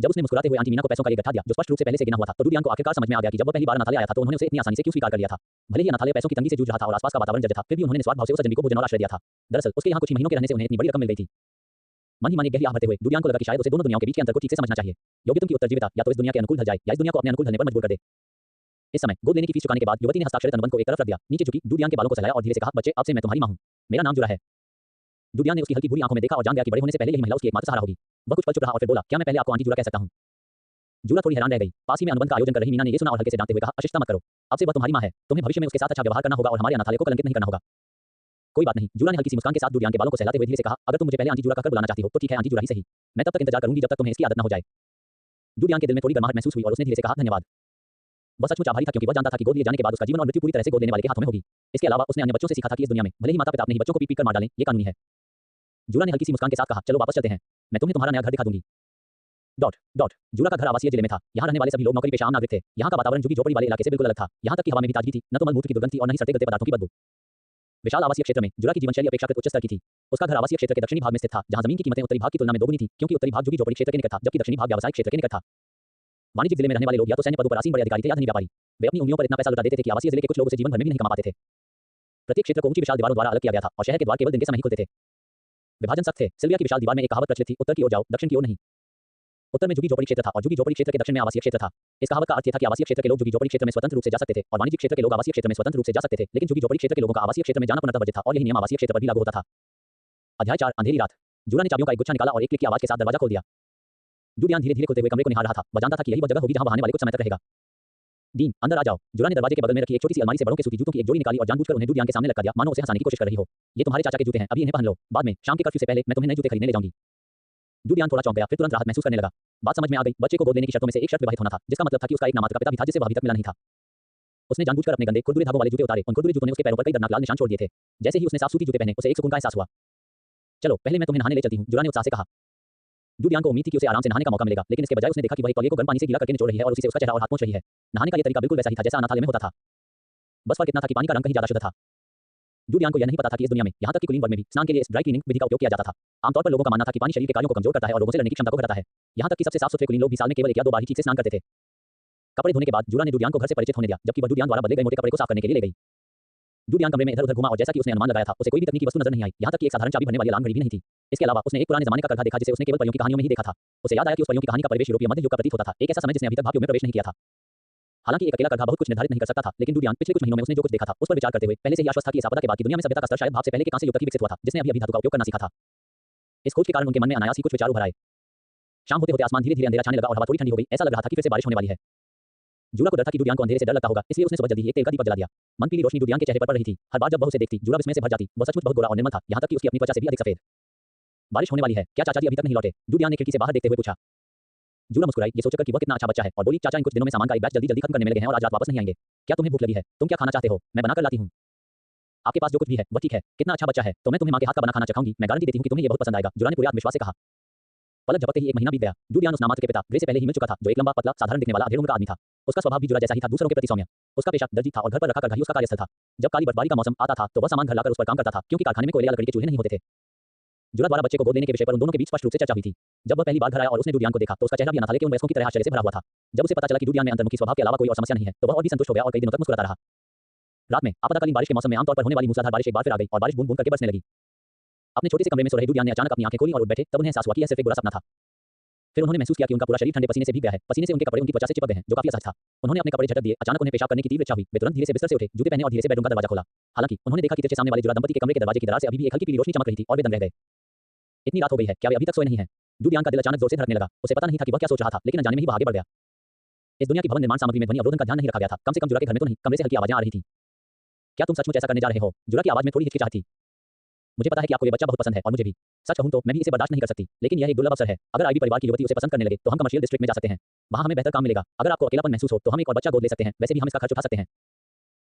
जब उसने मुस्कुराते हुए आंटी मीना को पैसों का एक गट्ठा दिया, जो स्पष्ट रूप से पहले से गिना हुआ था, तो डूडियान को आखिरकार समझ में आ गया कि जब वह पहली बार अनाथालय आया था तो उन्होंने उसे इतनी आसानी से क्यों स्वीकार कर लिया था। भले ही अनाथालय पैसों की तंगी से जूझ रहा था और आसपास का वातावरण जर्जर था, फिर भी उन्होंने निस्वार्थ भाव से उस अजनबी को भोजन और आश्रय दिया था। दरअसल उसके यहाँ कुछ ही महीनों के रहने से उन्हें इतनी बड़ी रकम मिल गई थी। मन ही मन एक गहरी आह भरते हुए डूडियान को लगा कि शायद उसे दोनों दुनियाओं के बीच के अंतर को ठीक से समझना चाहिए। योग्यता की उत्तरजीविता या तो इस दुनिया के अनुकूल ढल जाए या इस दुनिया को अपने अनुकूल ढलने पर मजबूर कर दे। इस समय गोद लेने की फीस चुकाने के बाद युवती ने हस्ताक्षरित अनुबंध को एक तरफ रख दिया, नीचे झुकी, डूडियान के बालों को सहलाया और धीरे से कहा, बच्चे, अब से मैं तुम्हारी मां हूं, मेरा नाम जुड़ा है। डूडियान ने उसकी हल्की भूरी आंखों में देखा और जान गया कि बड़े होने से पहले यही महिला उसकी एकमात्र सहारा होगी। वह कुछ पल चुप रहा और फिर बोला, क्या मैं पहले आपको आंटी जुड़ा कह सकता हूं? जूला थोड़ी हैरान रह गई। पास ही में अनुबंध का आयोजन कर रही मीना ने ये सुना और हल्के से डांटते हुए कहा, अशिष्टता मत करो, अब से वह तुम्हारी मां है, तुम्हें भविष्य में उसके साथ अच्छा व्यवहार करना होगा और हमारे अनाथालय को कलंकित नहीं करना होगा। कोई बात नहीं, जूला ने हल्की सी मुस्कान के साथ डूडियान के बालों को सहलाते हुए धीरे से कहा, अगर तुम मुझे पहले आंटी जूला कहकर बुलाना चाहती हो तो ठीक है, आंटी जूला ही सही। मैं तब तक इंतजार करूंगी जब तक तुम्हें इसकी आदत न हो जाए। डूडियान के दिल में थोड़ी गर्माहट महसूस हुई और उसने धीरे से कहा, धन्यवाद। वह सचमुच आभारी था क्योंकि वह जानता था कि गोद लिए जाने के बाद उसका जीवन और मृत्यु पूरी तरह से गोद लेने वाले के हाथों में होगी। इसके अलावा उसने अन्य बच्चों से सीखा था कि इस दुनिया में भले ही माता-पिता अपने ही बच्चों को पीट-पीट कर मार डालें, ये कानूनी है। जूला ने हल्की सी मुस्कान के साथ कहा, चलो वापस चलते हैं, मैं तुम्हें तुम्हारा नया घर दिखा दूंगी। डॉट डॉट जूला का घर आवासीय जिले में था। यहाँ रहने वाले सभी लोग नौकरी पेशा आम नागरिक थे। यहाँ का वातावरण झुग्गी झोपड़ी वाले इलाके से बिल्कुल अलग था। यहाँ तक कि हवा में भी ताजगी थी, न तो मलमूत्र की दुर्गंध थी और न ही सड़ते गलते पदार्थों की बदबू। विशाल आवासीय क्षेत्र में जूला की जीवनशैली अपेक्षाकृत उच्च स्तर की थी। उसका घर आवासीय क्षेत्र के दक्षिणी भाग में स्थित था, जहाँ जमीन की कीमतें उत्तरी भाग की तुलना में दोगुनी थी, क्योंकि उत्तरी भाग झुग्गी झोपड़ी क्षेत्र के निकट था, जबकि दक्षिणी भाग व्यावसायिक क्षेत्र के निकट था। वाणिज्यिक जिले में रहने वाले लोग या तो सैन्य पदों पर आसीन बड़े अधिकारी थे या धनी व्यापारी। वे अपनी उंगलियों पर इतना पैसा लुटा देते थे कि आवासीय जिले के कुछ लोग उसे जीवन भर में भी नहीं कमा पाते थे। प्रत्येक क्षेत्र को ऊंची विशाल दीवारों द्वारा अलग किया गया था और शहर के द्वार केवल दिन के समय ही खुलते थे। विभाजन सख्त थे। सिल्विया की विशाल दीवार में एक कहावत प्रचलित थी, उत्तर की ओर जाओ, दक्षिण की ओर नहीं। उत्तर में झुग्गी झोपड़ी क्षेत्र था और झुग्गी झोपड़ी क्षेत्र के दक्षिण में आवासीय क्षेत्र था। इस कहावत का अर्थ यह था कि आवासीय क्षेत्र के लोग झुग्गी झोपड़ी क्षेत्र में स्वतंत्र रूप से जा सकते थे और वाणिज्यिक क्षेत्र के लोग आवासीय क्षेत्र में स्वतंत्र रूप से जा सकते थे, लेकिन झुग्गी झोपड़ी क्षेत्र के लोगों का आवासीय क्षेत्र में जाना पूर्णतः वर्जित था और यही नियम आवासीय क्षेत्र पर भी लागू होता था। अध्याय 4, अंधेरी रात। जूला ने चाबियों का एक गुच्छा निकाला और एक क्लिक की आवाज के साथ दरवाजा खोल दिया। डूडियान धीरे-धीरे खुलते हुए कमरे को निहार रहा था। वह जानता था कि यही वह जगह होगी जहां वह आने वाले कुछ समय तक रहेगा। डीन, अंदर आ जाओ। जुरा ने दरवाजे के बगल में रखी एक छोटी सी अलमारी से बड़ों के सूती जूतों की एक जोड़ी निकाली और जानबूझकर उन्हें डूडियान के सामने लटका दिया, मानो उसे हंसाने की कोशिश कर रही हो। ये तुम्हारे चाचा के जूते हैं, अभी इन्हें पहन लो। बाद में शाम के कर्फ्यू से पहले मैं तुम्हें नए जूते खरीदने ले जाऊंगी। डूडियान थोड़ा चौंक गया, फिर तुरंत राहत महसूस करने लगा। बात समझ में आ गई, बच्चे को गोद लेने की शर्तों में से एक शर्त विवाहित होना था, जिसका मतलब था कि उसका एक नामात्र का पिता भी था जिसे वह अभी तक मिला नहीं था। उसने जानबूझकर अपने गंदे खुरदुरे धागों वाले जूते उतारे, उन खुरदुरे जूतों ने उसके पैरों पर कई दर्दनाक लाल निशान छोड़ दिए थे। जैसे ही उसने साफ सूती जूते पहने, उसे एक सुकून का एहसास हुआ। चलो पहले मैं तुम्हें नहाने ले चलती हूँ, जुरा ने उत्साह से कहा। डूडियान को उम्मीद थी कि उसे आराम से नहाने का मौका मिलेगा, लेकिन इसके बजाय उसने देखा कि वह एक तौलिए को गर्म पानी से गीला करके निचोड़ रही है और उसी से उसका चेहरा और हाथ पोंछ रही है। नहाने का ये तरीका बिल्कुल वैसा ही था जैसा अनाथालय में होता था। बस फर्क इतना था कि पानी का रंग कहीं ज्यादा शुद्ध था। डूडियान को यह नहीं पता था कि इस दुनिया में, यहाँ तक कि कुलीन वर्ग में भी स्नान के लिए इस ड्राई क्लीनिंग विधि का उपयोग किया जाता था। आमतौर पर लोगों का मानना था कि पानी शरीर के कार्यों को कमजोर करता है और रोगों से लड़ने की क्षमता को घटाता है। यहाँ तक कि सबसे साफ सुथरे कुलीन लोग भी साल में केवल 1 या 2 बार ही ठीक से स्नान करते थे। कपड़े धोने के बाद जुरा ने डूडियान को घर से परिचित होने दिया, जबकि वह डूडियान द्वारा बदले गए मोटे कपड़े को साफ करने के लिए ले गई। डूडियान कमरे में इधर-उधर घूमा और जैसा कि उसने अनुमान लगाया था, उसे कोई भी तकनीकी वस्तु नजर नहीं आई, यहाँ तक कि एक साधारण चाबी भरने वाली अलार्म घड़ी भी नहीं थी। इसके अलावा उसने एक पुराने जमाने का करघा देखा जिसे उसने केवल परियों की कहानियों में ही देखा था। उसे याद आया कि उस परियों की कहानी का परिवेश यूरोपीय मध्य युग का प्रतीत होता था, एक ऐसा समय जिसने अभी तक भारत में प्रवेश नहीं किया था। हालांकि एक अकेला करघा बहुत कुछ निर्धारित नहीं कर सकता था, लेकिन डूडियान पिछले कुछ महीनों में उसने जो कुछ देखा था उस पर विचार करते हुए पहले से ही आश्वस्त था कि इस आपदा के बाद की दुनिया में सभ्यता का स्तर शायद भाप से पहले के कांस्य युग तक ही विकसित हुआ था, जिसने अभी धातु का उपयोग करना सीखा था। इस खोज के कारण उनके मन में अनायास ही कुछ विचार उभर आए। शाम होते होते आसमान धीरे धीरे अंधेरा छाने लगा और हवा थोड़ी ठंडी हो गई, ऐसा लग रहा था कि फिर से बारिश होने वाली है। जूरा को डर था कि डूडियान को अंधेरे से डर लगता होगा, इसलिए उसने सुबह जल्दी ही एक तेल का दीपक जला दिया। मन पीली रोशनी डूडियान के चेहरे पर पड़ रही थी। हर बार जब वह उसे देखती, जूरा विस्मय से भर जाती। वह सचमुच बहुत गोरा और निर्मल था, यहाँ तक कि उसकी अपनी त्वचा से भी अधिक सफेद। बारिश होने वाली है, क्या चाचा जी अभी तक नहीं लौटे? डूडियान ने खिड़की से बाहर देखते हुए पूछा। जूरा मुस्कुराई, ये सोचकर कि वह कितना अच्छा बच्चा है, और बोली, चाचा इन कुछ दिनों में सामान का एक बैच जल्दी जल्दी खत्म करने में लगे हैं और आज रात वापस नहीं आएंगे। क्या तुम्हें भूख लगी है? तुम क्या खाना चाहते हो? मैं बनाकर लाती हूँ। आपके पास जो कुछ भी है वह ठीक है। कितना अच्छा बच्चा है, तो मैं तुम्हें माँ के हाथ का बना खाना चखाऊंगी। मैं गारंटी देती हूँ कि तुम्हें ये बहुत पसंद आएगा, जूरा ने पूरे आत्मविश्वास से कहा। पलक झपकते ही 1 महीना बीत गया। डूडियान उस नामात्र के पिता रे से पहले ही मिल चुका था, जो एक लंबा पतला साधारण दिखने वाला अधेड़ उम्र का आदमी था। उसका स्वभाव भी जूरा जैसा ही था, दूसरों के प्रति सौम्य। उसका पेशा दर्जी था और घर पर रखा करघा ही उसका कार्यस्थल था। जब काली बर्फबारी का मौसम आता था तो वह सामान घर लाकर उस पर काम करता था, क्योंकि कारखाने में कोयले या लकड़ी के चूल्हे नहीं होते थे। जूरा द्वारा बच्चे को गोद लेने के विषय पर उन दोनों के बीच स्पष्ट रूप से चर्चा हुई थी। जब वह पहली बार घर आया और उसने डूडियान को देखा तो उसका चेहरा भी अनाथालय के उन वयस्कों की तरह आश्चर्य से भरा हुआ था। जब उसे पता चला कि डूडियान में अंतर्मुखी स्वभाव के अलावा कोई और समस्या नहीं है, तो वह और भी संतुष्ट हो गया और कई दिनों तक मुस्कुराता रहा। रात में आपदाकालीन बारिश के मौसम में आमतौर पर होने वाली मूसलाधार बारिश एक बार फिर आ गई और बारिश बूंद-बूंद करके बरसने लगी। अपने छोटे से कमरे में सो रहे डूडियान ने अचानक अपनी आंखें खोली और उठ बैठे, तब उन्हें एहसास हुआ कि यह सिर्फ एक बुरा सपना था। फिर उन्होंने महसूस किया कि उनका पूरा शरीर ठंडे पसीने से भीग गया है। पसीने से उनके कपड़े उनकी त्वचा से चिपक गए हैं, जो काफी असहज था। उन्होंने अपने कपड़े झटक दिए। अचानक उन्हें पेशाब करने की तीव्र इच्छा हुई। वे तुरंत धीरे से बिस्तर से उठे, जूते पहने और धीरे से बेडरूम का दरवाजा खोला। हालांकि उन्होंने देखा कि तिरछे सामने वाले जुरा दंपति के कमरे के दरवाजे की दरार से अभी भी एक हल्की पीली रोशनी चमक रही थी और वे दंग रह गए। इतनी रात हो गई है, क्या वे अभी तक सोए नहीं हैं? डूडियान का दिल अचानक जोर से धड़कने लगा। उसे पता नहीं था कि वह क्या सोच रहा था, लेकिन अनजाने में ही वह आगे बढ़ गया। इस दुनिया की भवन निर्माण सामग्री में ध्वनि अवरोधन का ध्यान नहीं रखा गया था। कम से कम जुरा के घर में तो नहीं। कमरे से हल्की आवाजें आ रही थी। क्या तुम सचमुच ऐसा करने जा रहे हो? जुरा की आवाज में थोड़ी हिचकिचाहट थी। मुझे पता है कि आपको ये बच्चा बहुत पसंद है और मुझे भी। सच कहूं तो मैं भी इसे बर्दाश्त नहीं कर सकती, लेकिन यह एक दुर्लभ अवसर है। अगर आईबी परिवार की युवती उसे पसंद करने लगे तो हम कमर्शियल डिस्ट्रिक्ट में जा सकते हैं। वहां हमें बेहतर काम मिलेगा। अगर आपको अकेलापन महसूस हो तो हम एक और बच्चा गोद ले सकते हैं। वैसे भी हम इसका खर्च उठा सकते हैं।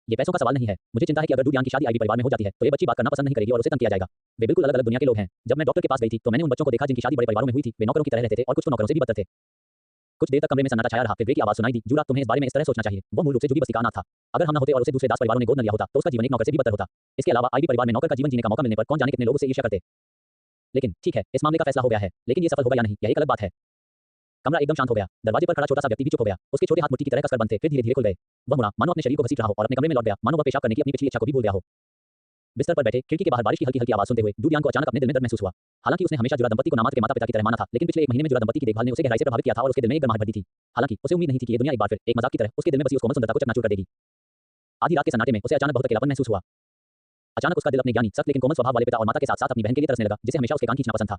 ये पैसों का सवाल नहीं है। मुझे चिंता है कि अगर डूडियान की शादी आईबी परिवार में हो जाती है तो ये बच्ची बात करना पसंद नहीं करेगी और उसे तंग किया जाएगा। वे बिल्कुल अलग-अलग दुनिया के लोग हैं। जब मैं डॉक्टर के पास गई थी तो मैंने उन बच्चों को देखा जिनकी शादी बड़े परिवारों में हुई थी। वे नौकरों की तरह रहते थे और कुछ तो नौकरों से भी बदतर थे। कुछ देर तक कमरे में सन्नाटा छाया रहा, फिर रे की आवाज सुनाई दी। जूरा, तुम्हें इस बारे में इस तरह सोचना चाहिए। वो मूल रूप से जुगी बस्ती का अनाथ था। अगर हम न होते और उसे दूसरे दास परिवारों ने गोद न लिया होता तो उसका जीवन एक नौकर से भी बदतर होता। इसके अलावा आईबी परिवार में नौकर का जीवन जीने का मौका मिलने पर कौन जाने कितने लोग उसे ईर्ष्या करते। लेकिन ठीक है, इस मामले का फैसला हो गया है, लेकिन ये सफल होगा या नहीं, यह एक अलग बात है। कमरा एकदम शांत हो गया। दरवाजे पर खड़ा छोटा सा व्यक्ति भी चुप हो गया। उसके छोटे हाथ मुट्ठी की तरह कसकर बंद थे, फिर धीरे-धीरे खुल गए। वह मुड़ा, मानो अपने शरीर को घसीट रहा हो, और अपने कमरे में लौट गया, मानो वह पेशाब करने की अपनी पिछली इच्छा को भी भूल गया हो। बिस्तर पर बैठे खिड़की के बाहर बारिश की हल्की-हल्की आवाज सुनते हुए डूडियान को अचानक अपने दिल में दर्द महसूस हुआ। हालांकि उसने हमेशा जुरा दंपति को नामात्र के माता-पिता की तरह माना था, लेकिन पिछले 1 महीने में जुरा दंपति की देखभाल ने उसे गहराई से प्रभावित किया था और उसके दिल में एक गर्माहट भर दी थी। हालांकि उसे उम्मीद नहीं थी कि ये दुनिया एक बार फिर एक मजाक की तरह उसके दिल में बसी उस कोमल सुंदरता को चकनाचूर कर देगी। आधी रात के सन्नाटे में उसे अचानक बहुत अकेलापन महसूस हुआ। अचानक उसका दिल अपने ज्ञानी, सख्त लेकिन कोमल स्वभाव वाले पिता और माता के साथ-साथ अपनी बहन के लिए तरसने लगा, जिसे हमेशा उसके कान खींचना पसंद था।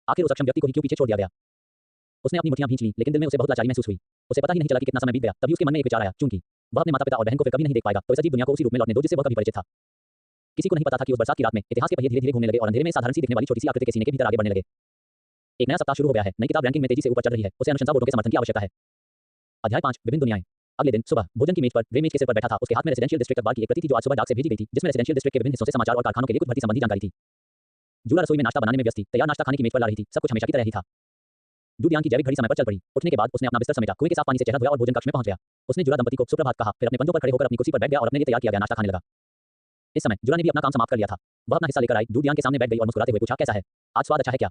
आखिर उस अक्षम व्यक्ति को ही क्यों पीछे छोड़ दिया गया? उसने अपनी मुट्ठियां भींच लीं, लेकिन दिल में उसे बहुत लाचारी महसूस हुई। उसे पता ही नहीं चला कि कितना समय बीत गया। तभी उसके मन में एक विचार आया, चूंकि वह अपने माता-पिता और बहन को फिर कभी नहीं देख पाएगा, तो इस अजीब दुनिया को उसी रूप में लौटने दो जिससे वह कभी परिचित था। किसी को नहीं पता था कि उस बरसात की रात में इतिहास के पहिए धीरे-धीरे घूमने लगे और अंधेरे में साधारण सी दिखने वाली छोटी सी आकृति के सीने के भीतर आगे बढ़ने लगे। एक नया सप्ताह शुरू हो गया है। नई किताब रैंकिंग में तेजी से ऊपर चढ़ रही है। उसे अनुशंसा वोटों के समर्थन की आवश्यकता है। अध्याय 5, विभिन्न दुनियाएं। अगले दिन सुबह भोजन की मेज पर रे मेज के सिर पर बैठा था। उसके हाथ में रेजिडेंशियल डिस्ट्रिक्ट अखबार की एक प्रति थी जो आज सुबह डाक से भेजी गई थी, जिसमें रेजिडेंशियल डिस्ट्रिक्ट के विभिन्न हिस्सों से समाचार और कारखानों के लिए कुछ भर्ती संबंधी जानकारी थी। जूरा रसोई में नाश्ता बनाने में व्यस्त थी। तैयार नाश्ता खाने की मेज पर ला रही थी। सब कुछ हमेशा की तरह ही था। डूडियान की जैविक घड़ी समय पर चल पड़ी। उठने के बाद उसने अपना बिस्तर समेटा, कुएं के साफ पानी से चेहरा धोया और भोजन कक्ष में पहुंच गया। उसने जुरा दंपति को सुप्रभात कहा, फिर अपने पंजों पर खड़े होकर अपनी कुर्सी पर बैठ गया और अपने लिए तैयार किया गया नाश्ता खाने लगा। इस समय जुरा ने भी अपना काम समाप्त कर लिया था। वह अपना हिस्सा लेकर आई, डूडियान के सामने बैठ गई और मुस्कुराते हुए पूछा, कैसा है? आज स्वाद अच्छा है क्या?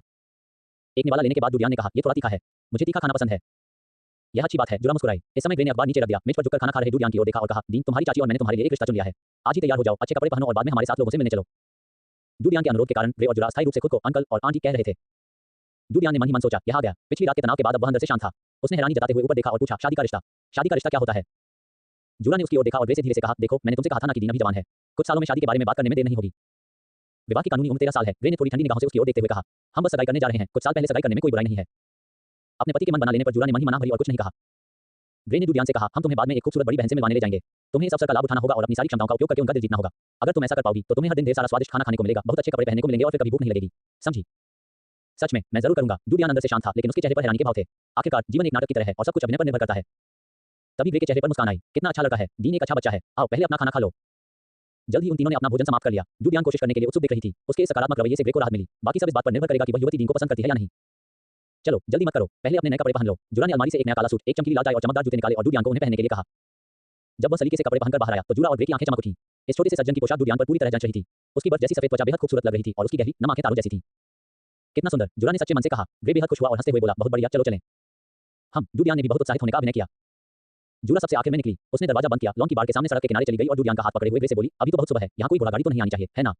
एक निवाला लेने के बाद डूडियान ने कहा, ये थोड़ा तीखा है। मुझे तीखा खाना पसंद है। यह अच्छी बात है, जुरा मुस्कुराई। इस समय रे ने अखबार नीचे रख दिया, मेज पर झुककर खाना खा रहे डूडियान की ओर देखा और कहा, दीन, तुम्हारी चाची और मैंने तुम्हारे लिए एक रिश्ता चुन लिया है। आज ही तैयार हो जाओ, अच्छे कपड़े पहनो और बाद में हमारे साथ लोगों से मिलने चलो। डूडियान के अनुरोध के कारण रे और जुरा स्थायी रूप से खुद को अंकल और आंटी कह रहे थे। डूडियान ने मन ही मन सोचा, यह आ गया। पिछली रात के तनाव के बाद अब वह अंदर से शांत था। उसने हैरानी जताते हुए ऊपर देखा और पूछा, शादी का रिश्ता? शादी का रिश्ता क्या होता है? जुरा ने उसकी ओर देखा और रे से धीरे से कहा, देखो, मैंने तुमसे कहा था ना कि दीन अभी जवान है। कुछ सालों में शादी के बारे में बात करने में देर नहीं होगी। विवाह की कानूनी उम्र 13 साल है। रे ने थोड़ी ठंडी निगाहों से उसकी ओर देखते हुए कहा, हम बस सगाई करने जा रहे हैं। कुछ साल पहले सगाई करने में कोई बुराई नहीं है। अपने पति के मन बना लेने पर जुरा ने मन ही मना भरी और कुछ नहीं कहा। ग्रे ने डूडियान से कहा, हम तुम्हें बाद में एक खूबसूरत बड़ी बहन से मिलवाने ले जाएंगे। तुम्हें इस अवसर का लाभ उठाना होगा और अपनी सारी क्षमताओं का उपयोग करके उनका दिल जीतना होगा। अगर तुम ऐसा कर पाओगी तो तुम्हें हर दिन ढेर सारा स्वादिष्ट खाना खाने को मिलेगा, बहुत अच्छे कपड़े पहनने को मिलेंगे और फिर कभी भूख नहीं लगेगी। समझी? सच में, मैं जरूर करूंगा। डूडियान अंदर से शांत था, लेकिन उसके चेहरे पर हैरानी के भाव थे। आखिरकार जीवन एक नाटक की तरह है और सब कुछ अभिनय पर निर्भर करता है। तभी ग्रे के चेहरे पर मुस्कान आई। कितना अच्छा लड़का है, डीन एक अच्छा बच्चा है। आओ पहले अपना खाना खा लो। जल्द ही उन तीनों ने अपना भोजन समाप्त कर लिया। डूडियान कोशिश करने के लिए उत्सुक दिख रही थी। उसके इस सकारात्मक रवैये से ग्रे को राहत मिली। बाकी सब इस बात पर निर्भर करेगा कि वह युवती डीन को पसंद करती है या नहीं। चलो जल्दी मत करो, पहले अपने नए कपड़े पहन लो। जुरा ने अलमारी से एक नया काला सूट, एक चमकीली लाल टाई और चमकदार जूते निकाले और डूडियान को उन्हें पहनने के लिए कहा। जब वह सलीके से कपड़े पहनकर बाहर आया तो जुरा और ग्रे की आंखें चमक उठी। इस छोटे से सज्जन की पोशाक डूडियान पर पूरी तरह जच रही थी। उसकी बर्फ जैसी सफेद त्वचा बेहद खूबसूरत लग रही थी और उसकी गहरी नम आंखें तारों जैसी थी। कितना सुंदर, जुरा ने सच्चे मन से कहा। ग्रे बेहद खुश हुआ और हंसते हुए बोला, बहुत बढ़िया, चलो चलें। हम डूडियान ने भी बहुत उत्साहित होने का अभिनय किया। जुरा सबसे आखिर में निकली। उसने दरवाजा बंद किया, लॉन की बाड़ के सामने सड़क के किनारे चली गई और डूडियान का हाथ पकड़े हुए ग्रे से बोली, अभी तो बहुत सुबह है, यहाँ कोई घोड़ागाड़ी तो नहीं आनी चाहिए, है ना?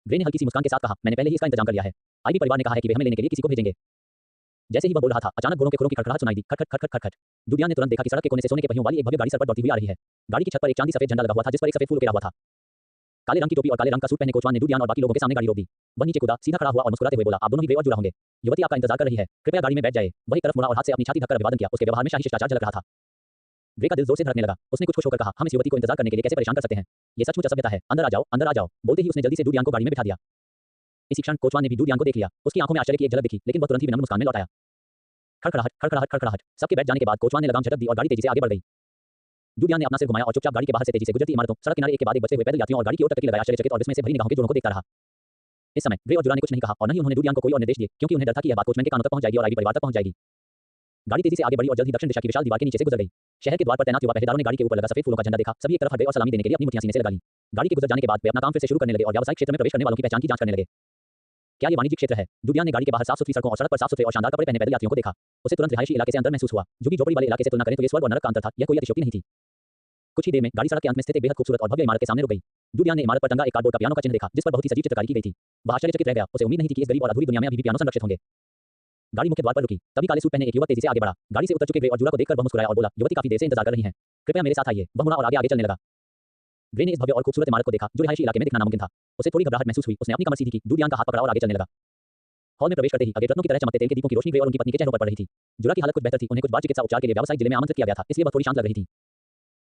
ग्रे ने हल्की सी मुस्कान के साथ कहा, मैंने पहले ही इसका इंतजाम कर लिया है। आईबी परिवार ने कहा है कि वे हमें लेने के लिए किसी को भेजेंगे। जैसे ही वह बोल रहा था, अचानक घोड़ों के खुरों की खड़खड़ाहट सुनाई दी। खट खट खट खट खट खट। डूडियान ने तुरंत देखा कि सड़क के कोने से सोने के पहियों वाली एक भव्य गाड़ी सर पर दौड़ती हुई आ रही है। गाड़ी की छत पर एक चांदी सफेद झंडा लगा हुआ था जिस पर एक सफेद फूल उकेरा हुआ था। काले रंग की टोपी और काले रंग का सूट पहने कोचवान ने डूडियान और बाकी लोगों के सामने गाड़ी रोक दी। वह नीचे कूदा, सीधा खड़ा हुआ और मुस्कुराते हुए बोला, आप दोनों ही ग्रे और जुरा होंगे। युवती आपका इंतजार कर रही है, कृपया गाड़ी में बैठ जाइए। वह एक तरफ मुड़ा और हाथ से अपनी छाती ढककर अभिवादन किया। उसके व्यवहार में शाही शिष्टाचार झलक रहा था। ग्रे का दिल जोर से धड़कने लगा। उसने कुछ खुश होकर कहा, हम इस युवती को इंतजार करने के लिए कैसे परेशान कर सकते हैं? ये सचमुच असभ्यता है। अंदर आ जाओ, अंदर आ जाओ। बोलते ही उसने जल्दी से डूडियान को गाड़ी में बिठा दिया। इसी क्षण कोचवान ने भी डूडियान को देख लिया। उसकी आंखों में आश्चर्य की एक झलक दिखी, लेकिन वह तुरंत ही विनम्र मुस्कान में लौट आया। खड़खड़ाहट खड़खड़ाहट खड़खड़ाहट। सबके बैठ जाने के बाद कोचवान ने लगाम झटक दी और गाड़ी तेजी से आगे बढ़ गई। डूडियान ने अपना सिर घुमाया और चुपचाप गाड़ी के बाहर से तेजी से गुजरती इमारतों, सड़क किनारे एक के बाद एक बचते हुए पैदल यात्रियों और गाड़ी की ओर टकरी लगाए आश्चर्यचकित और विस्मय से भरी निगाहों के जोड़ों को देखता रहा। इस समय ग्रे और जुरा ने कुछ नहीं कहा और न ही उन्होंने डूडियान को कोई और निर्देश दिए, क्योंकि उन्हें डर था कि यह बात कोचमैन के कानों तक पहुंच जाएगी और आईबी परिवार तक पहुंच जाएगी। गाड़ी तेजी से आगे बढ़ी और जल्द ही दक्षिण दिशा की विशाल दीवार के नीचे से गुजर गई। शहर के द्वार पर तैनात युवा पहरेदारों ने गाड़ी के ऊपर लगा सफेद फूलों का झंडा देखा। सभी एक तरफ हट गए और सलामी देने के लिए अपनी मुठ्ठियां सीने से लगा ली। गाड़ी के गुजर जाने के बाद वे अपना काम फिर से शुरू करने लगे और व्यावसायिक क्षेत्र में प्रवेश करने वालों की पहचान की जांच करने लगे। क्या ये वाणिज्यिक क्षेत्र है? डूडियान ने गाड़ी के बाहर साफ सुथरी सड़कों और सड़क पर साफ सुथरे और शानदार कपड़े पहने पैदल यात्रियों को देखा। उसे तुरंत रिहायशी इलाके से अंदर महसूस हुआ। झुग्गी झोपड़ी वाले इलाके से तुलना करें तो ये स्वर्ग और नरक का अंतर था। यह कोई अतिशयोक्ति नहीं थी। कुछ ही देर में गाड़ी सड़क के अंत में स्थित एक बेहद खूबसूरत और भव्य इमारत के सामने रुक गई। डूडियान ने इमारत पर टंगा एक कार्डबोर्ड का पियानो का चिन्ह देखा, जिस पर बहुत ही सजीव चित्रकारी की गई थी। वह आश्चर्यचकित रह गया। उसे उम्मीद नहीं थी कि इस गरीब और अधूरी दुनिया में अभी भी पियानो संरक्षित होंगे। गाड़ी मुख्य द्वार पर रुकी। तभी काले सूट पहने एक युवक तेजी से आगे बढ़ा। गाड़ी से उतर चुके ग्रे और जुरा को देखकर वह मुस्कुराया और बोला, युवती काफी देर से इंतजार कर रही हैं, कृपया मेरे साथ आइए। वह मुड़ा और आगे आगे चलने लगा। ग्रे ने इस भव्य और खूबसूरत इमारत को देखा जो रिहायशी इलाके में दिखना नामुमकिन था। उसे थोड़ी घबराहट महसूस हुई। उसने अपनी कमर सीधी की, डूडियान का हाथ पकड़ा और आगे चलने लगा। हॉल में प्रवेश करते ही अगेट रत्नों की तरह चमकते तेल के दीपों की रोशनी ग्रे और उनकी पत्नी के चेहरों पर पड़ रही थी। जुरा की हालत कुछ बेहतर थी। उन्हें कुछ बार चिकित्सा उपचार के लिए व्यावसायिक जिले में आमंत्रित किया गया था, इसलिए वह थोड़ी शांत लग रही थी।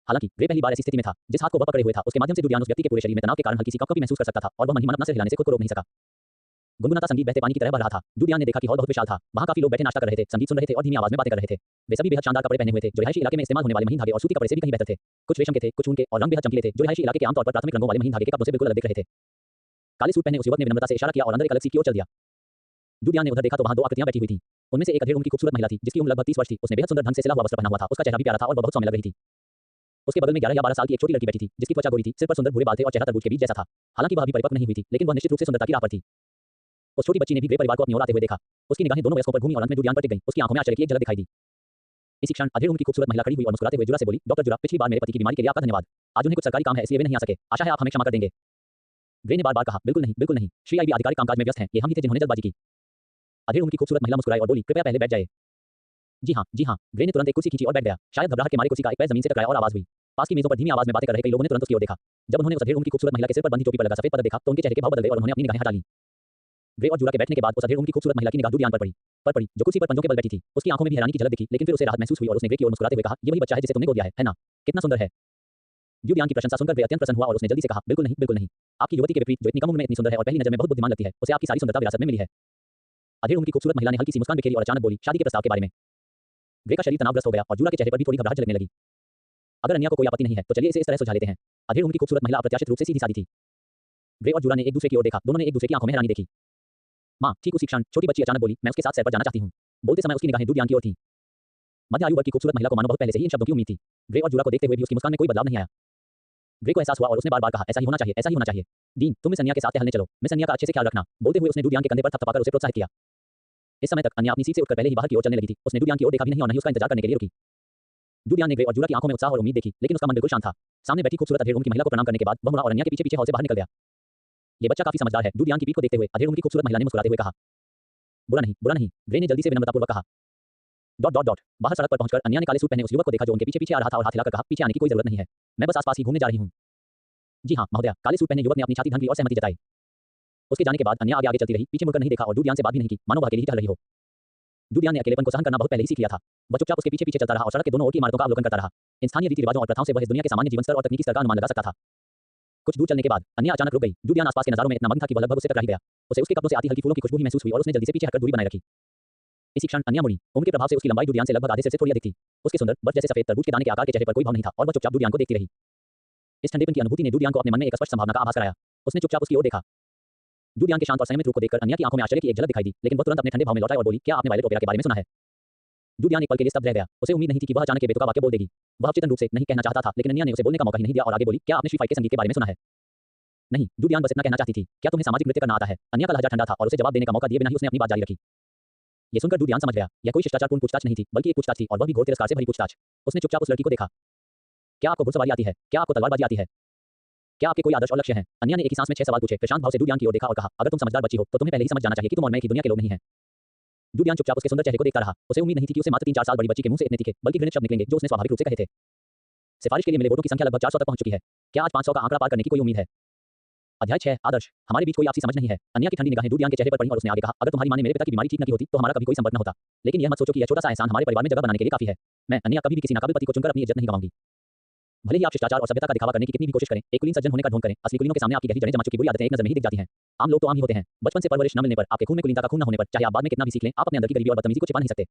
हालांकि ग्रे पहली बार ऐसी स्थिति में था। जिस हाथ को वह पकड़े हुए था उसके माध्यम से डूडियान उस व्यक्ति के पूरे शरीर में तनाव के कारण हल्की सी कंपन महसूस कर सकता था और वह मन ही मन अपना सिर हिलाने से खुद को रोक नहीं सका। गुनगुनाता संगीत बहते पानी की तरह बह रहा था। डूडियान ने देखा कि हॉल बहुत विशाल था। वहां काफी लोग बैठे नाश्ता कर रहे थे, संगीत सुन रहे थे और धीमी आवाज में बातें कर रहे थे। वे सभी बेहद शानदार कपड़े पहने हुए थे जो रिहायशी इलाके में इस्तेमाल होने वाले महीन धागे और सूती कपड़े से भी कहीं बेहतर थे। कुछ रेशम के थे, कुछ ऊन के और रंग बेहद चमकीले थे जो रिहायशी इलाके के आमतौर पर प्राथमिक रंगों वाले महीन धागे के कपड़ों से बिल्कुल अलग दिख रहे थे। काले सूट पहने उस युवक ने विनम्रता से इशारा किया और अंदर एक अलग सीट की ओर चल दिया। डूडियान ने उधर देखा तो वहां दो आकृतियां बैठी हुई थी। उनमें से एक अधेड़ उम्र की खूबसूरत महिला थी जिसकी उम्र लगभग 30 वर्ष थी। उसने बेहद सुंदर ढंग से सिला हुआ वस्त्र पहना हुआ था। उसका चेहरा भी प्यारा था और वह बहुत सौम्य लग रही थी। उसके बगल में 11 या 12 साल की एक छोटी लड़की बैठी थी जिसकी त्वचा गोरी थी, सिर पर सुंदर भूरे बाल थे और चेहरा तरबूज के बीज जैसा था। हालांकि वह अभी परिपक्व नहीं हुई थी, लेकिन वह निश्चित रूप से सुंदरता की राह पर थी। उस छोटी बच्ची ने भी ग्रे परिवार को अपनी ओर आते हुए देखा। उसकी निगाहें दोनों वयस्कों पर घूमी और अंत में डूडियान पर टिक गईं। उसकी आंखों में आश्चर्य की एक झलक दिखाई दी। इसी क्षण अधेड़ उम्र की खूबसूरत महिला खड़ी हुई और मुस्कुराते हुए जुरा से बोली, डॉक्टर जुरा, पिछली बार मेरे पति की बीमारी के लिए आपका धन्यवाद। आज उन्हें कुछ सरकारी काम है इसलिए वे नहीं आ सके। आशा है आप हमें क्षमा कर देंगे। ग्रे ने बार बार कहा, बिल्कुल नहीं, बिल्कुल नहीं। श्री आईबी आधिकारिक कामकाज में व्यस्त हैं। ये हम ही थे जिन्होंने जल्दबाजी की। अधेड़ उम्र की खूबसूरत महिला मुस्कुराई और बोली, कृपया पहले बैठ जाइए। जी हाँ, जी हाँ। ग्रे ने तुरंत एक कुर्सी खींची और बैठ गया। शायद घबराहट के मारे कुर्सी का एक पैर जमीन से टकराया और आवाज हुई। पास की मेजों पर धीमी आवाज में बातें कर रहे कई लोगों ने तुरंत उसकी ओर देखा। जब उन्होंने उस अधेड़ उम्र की खूबसूरत महिला के सिर पर बंधी टोपी पर लगा सफेद पदक देखा तो उनके चेहरे के भाव बदल गए और उन्होंने अपनी निगाहें हटा लीं। ग्रे और जुरा के बैठने के बाद उस अधेड़ उम्र की खूबसूरत महिला की निगाह डूडियान पर पड़ी जो कुर्सी पर पंजों के बल बैठी थी। उसकी आंखों में भी हैरानी की झलक दिखी, लेकिन फिर उसे राहत महसूस हुई और उसने ग्रे की ओर मुस्कुराते हुए कहा, ये वही बच्चा है जिसे तुमने गोद लिया है ना? कितना सुंदर है। डूडियान की प्रशंसा सुनकर ग्रे अत्यंत प्रसन्न हुआ और उसने जल्दी से कहा, बिल्कुल नहीं, बिल्कुल नहीं। आपकी युवती के विपरीत जो इतनी कम उम्र में इतनी सुंदर है और पहली नजर में बहुत बुद्धिमान लगती है, उसे आपकी सारी सुंदरता विरासत में मिली है। अधेड़ उम्र की खूबसूरत महिला ने हल्की सी मुस्कान बिखेरी और अचानक बोली, शादी के प्रस्ताव के बारे में। ग्रे का शरीर तनावग्रस्त हो गया और जुरा के चेहरे पर भी थोड़ी घबराहट झलकने लगी। अगर अन्या को कोई आपत्ति नहीं है तो चलिए इसे इस तरह सुलझा लेते हैं। अधेड़ उम्र की खूबसूरत महिला अप्रत्याशित रूप से सीधी सादी थी। ग्रे और जुरा ने एक दूसरे की ओर देखा। दोनों ने एक दूसरे की आंखों में हैरानी देखी। माँ, ठीक उसी क्षण छोटी बच्ची अचानक बोली, मैं उसके साथ सैर पर जाना चाहती हूँ। बोलते समय उसकी निगाहें डूडियान की ओर थीं। मध्य आयु वर्ग की खूबसूरत महिला को मानो बहुत पहले से ही इन शब्दों की उम्मीद थी। ग्रे और जुरा को देखते हुए भी उसकी मुस्कान में कोई बदलाव नहीं आया। ग्रे को एहसास हुआ और उसने बार बार कहा, ऐसा ही होना चाहिए, ऐसा ही होना चाहिए। डीन, तुम मिस अन्या के साथ टहलने चलो। मिस अन्या का अच्छे से ख्याल रखना। बोलते हुए उसने डूडियान के कंधे पर थपथपाकर उसे प्रोत्साहित किया। इस समय तक अन्या अपनी सीट से उठकर पहले ही बाहर की ओर चलने लगी थी। उसने डूडियान की ओर देखा भी नहीं और नहीं उसका इंतजार करने के लिए रुकी। डूडियान ने ग्रे और जुरा की आंखों में उत्साह और उम्मीद देखी, लेकिन उसका मन बिल्कुल शांत था। सामने बैठी खूबसूरत अधेड़ उम्र की महिला को प्रणाम करने के बाद वह मुड़ा और अन्या के पीछे पीछे हॉल से बाहर निकल गया। ये बच्चा काफी समझदार है। डूडियान की पीठ को देखते हुए अधेड़ उम्र की खूबसूरत महिला ने मुस्कुराते हुए कहा, बुरा नहीं, बुरा नहीं। ग्रे ने जल्दी से विनम्रतापूर्वक कहा। बाहर सड़क पर पहुंचकर अन्या ने काले सूट पहने उस युवक को देखा जो उनके पीछे पीछे आ रहा था और हाथ हिलाकर कहा, पीछे आने की कोई जरूरत नहीं है, मैं बस आसपास ही घूमने जा रही हूँ। जी हाँ महोदया। काले सूट पहने युवक ने अपनी छाती ढक ली और सहमति जताई। उसके जाने के बाद अन्या आगे आगे चलती रही, पीछे मुड़कर नहीं देखा और डूडियान से बात भी नहीं की, मानो वह अकेली ही टहल रही हो। डूडियान ने अकेलेपन को सहन करना बहुत पहले ही सीख लिया था। वह चुपचाप उसके पीछे चलता रहा और सड़क के दोनों ओर की इमारतों का अवलोकन करता रहा। इन स्थानीय रीति रिवाजों और प्रथाओं से वह इस दुनिया के सामान्य जीवन स्तर और तकनीकी स्तर का अनुमान लगा सकता था। कुछ दूर चलने के बाद अन्या अचानक रुक गई। डूडियान आसपास के नजारों में इतना मग्न था कि वह लगभग उससे टकरा ही गया। उसे उसके कपड़ों से आती हल्की फूलों की खुशबू ही महसूस हुई और उसने जल्दी से पीछे हटकर दूरी बनाए रखी। इसी क्षण अन्या मुड़ी। उम्र के प्रभाव से उसकी लंबाई डूडियान से लगभग आधे सिर से थोड़ी अधिक थी। उसके सुंदर बर्फ जैसे सफेद तरबूज के दाने के आकार के चेहरे पर कोई भाव नहीं था और वह चुपचाप डूडियान को देखती रही। इस ठंडेपन की अनुभूति ने डूडियान को अपने मन में एक स्पष्ट संभावना का आभास कराया। उसने चुपचाप उसकी ओर देखा। डूडियान के शांत और संयमित रूप को देखकर अन्या की आंखों में आश्चर्य की एक झलक दिखाई दी, लेकिन वह तुरंत अपने ठंडे भाव में लौट आई और बोली, क्या आपने वायलेट ओपेरा के बारे में सुना है? डूडियान एक पल के लिए स्तब्ध रह गया। उसे उम्मीद नहीं थी कि वह अचानक के बेतुका वाक्य बोल देगी। वह अवचेतन रूप से नहीं कहना चाहता था, लेकिन अन्या ने उसे बोलने का मौका ही नहीं दिया और आगे बोली, क्या आपने श्री फाइट के संगीत के बारे में सुना है? नहीं, डूडियान बस इतना कहना चाहती थी। क्या तुम्हें सामाजिक नृत्य करना आता है? अन्या का लहजा ठंडा था और उसे जवाब देने का मौका दिए बिना ही उसने अपनी बात जारी रखी। ये सुनकर डूडियान समझ गया, यह कोई शिष्टाचारपूर्ण पूछताछ नहीं थी, बल्कि एक पूछताछ थी और वह भी घोर तिरस्कार से भरी पूछताछ। उसने चुपचाप उस लड़की को देखा। क्या आपको घुड़सवारी आती है? क्या आपको तलवारबाजी आती है? क्या आपके कोई आदर्श और लक्ष्य हैं? अन्या ने एक ही सांस में 6 सवाल पूछे, फिर शांत भाव से डूडियान की ओर देखा और कहा, अगर तुम समझदार बच्ची हो तो तुम्हें पहले ही समझ जाना चाहिए कि तुम और मैं की दुनिया के लोग नहीं हैं। डूडियान चुपचाप उसके सुंदर चेहरे को देखता रहा। उसे उम्मीद नहीं थी कि उसे मात्र 3-4 साल बड़ी बच्ची के मुंह से इतने तीखे बल्कि घृणित शब्द निकलेंगे जो उसने स्वाभाविक रूप से कहे थे। सिफारिश के लिए मिले वोटों की संख्या लगभग 400 तक पहुंच चुकी है। क्या आज 500 का आंकड़ा पार करने की कोई उम्मीद है? अध्याय 6 आदर्श। हमारे बीच कोई आपसी समझ नहीं है। अन्या की ठंडी निगाहें डूडियान के चेहरे पर पड़ी और उसने आगे कहा, अगर तुम्हारी मां ने मेरे पिता की बीमारी ठीक न की होती तो हमारा कभी कोई संपर्क न होता। लेकिन यह मत सोचो कि यह छोटा सा एहसान हमारे परिवार में जगह बनाने के लिए काफी है। मैं अन्या कभी भी किसी नाकाबिल पति को चुनकर अपनी इज्जत नहीं गंवाऊंगी। भले ही आप शिष्टाचार और सभ्यता का दिखावा करने की कितनी भी कोशिश करें, एक कुलीन सज्जन होने का ढोंग करें, असली कुलीनों के सामने आपकी गहरी जड़ें जमा चुकी बुरी आदतें एक नजर में ही दिख जाती हैं। आम लोग तो आम ही होते हैं। बचपन से परवरिश न मिलने पर, आपके खून में कुलीनता का खून न होने पर, चाहे आप बाद में कितना भी सीख लें, आप अपने अंदर की गरीबी और बदतमीजी को छिपा नहीं सकते।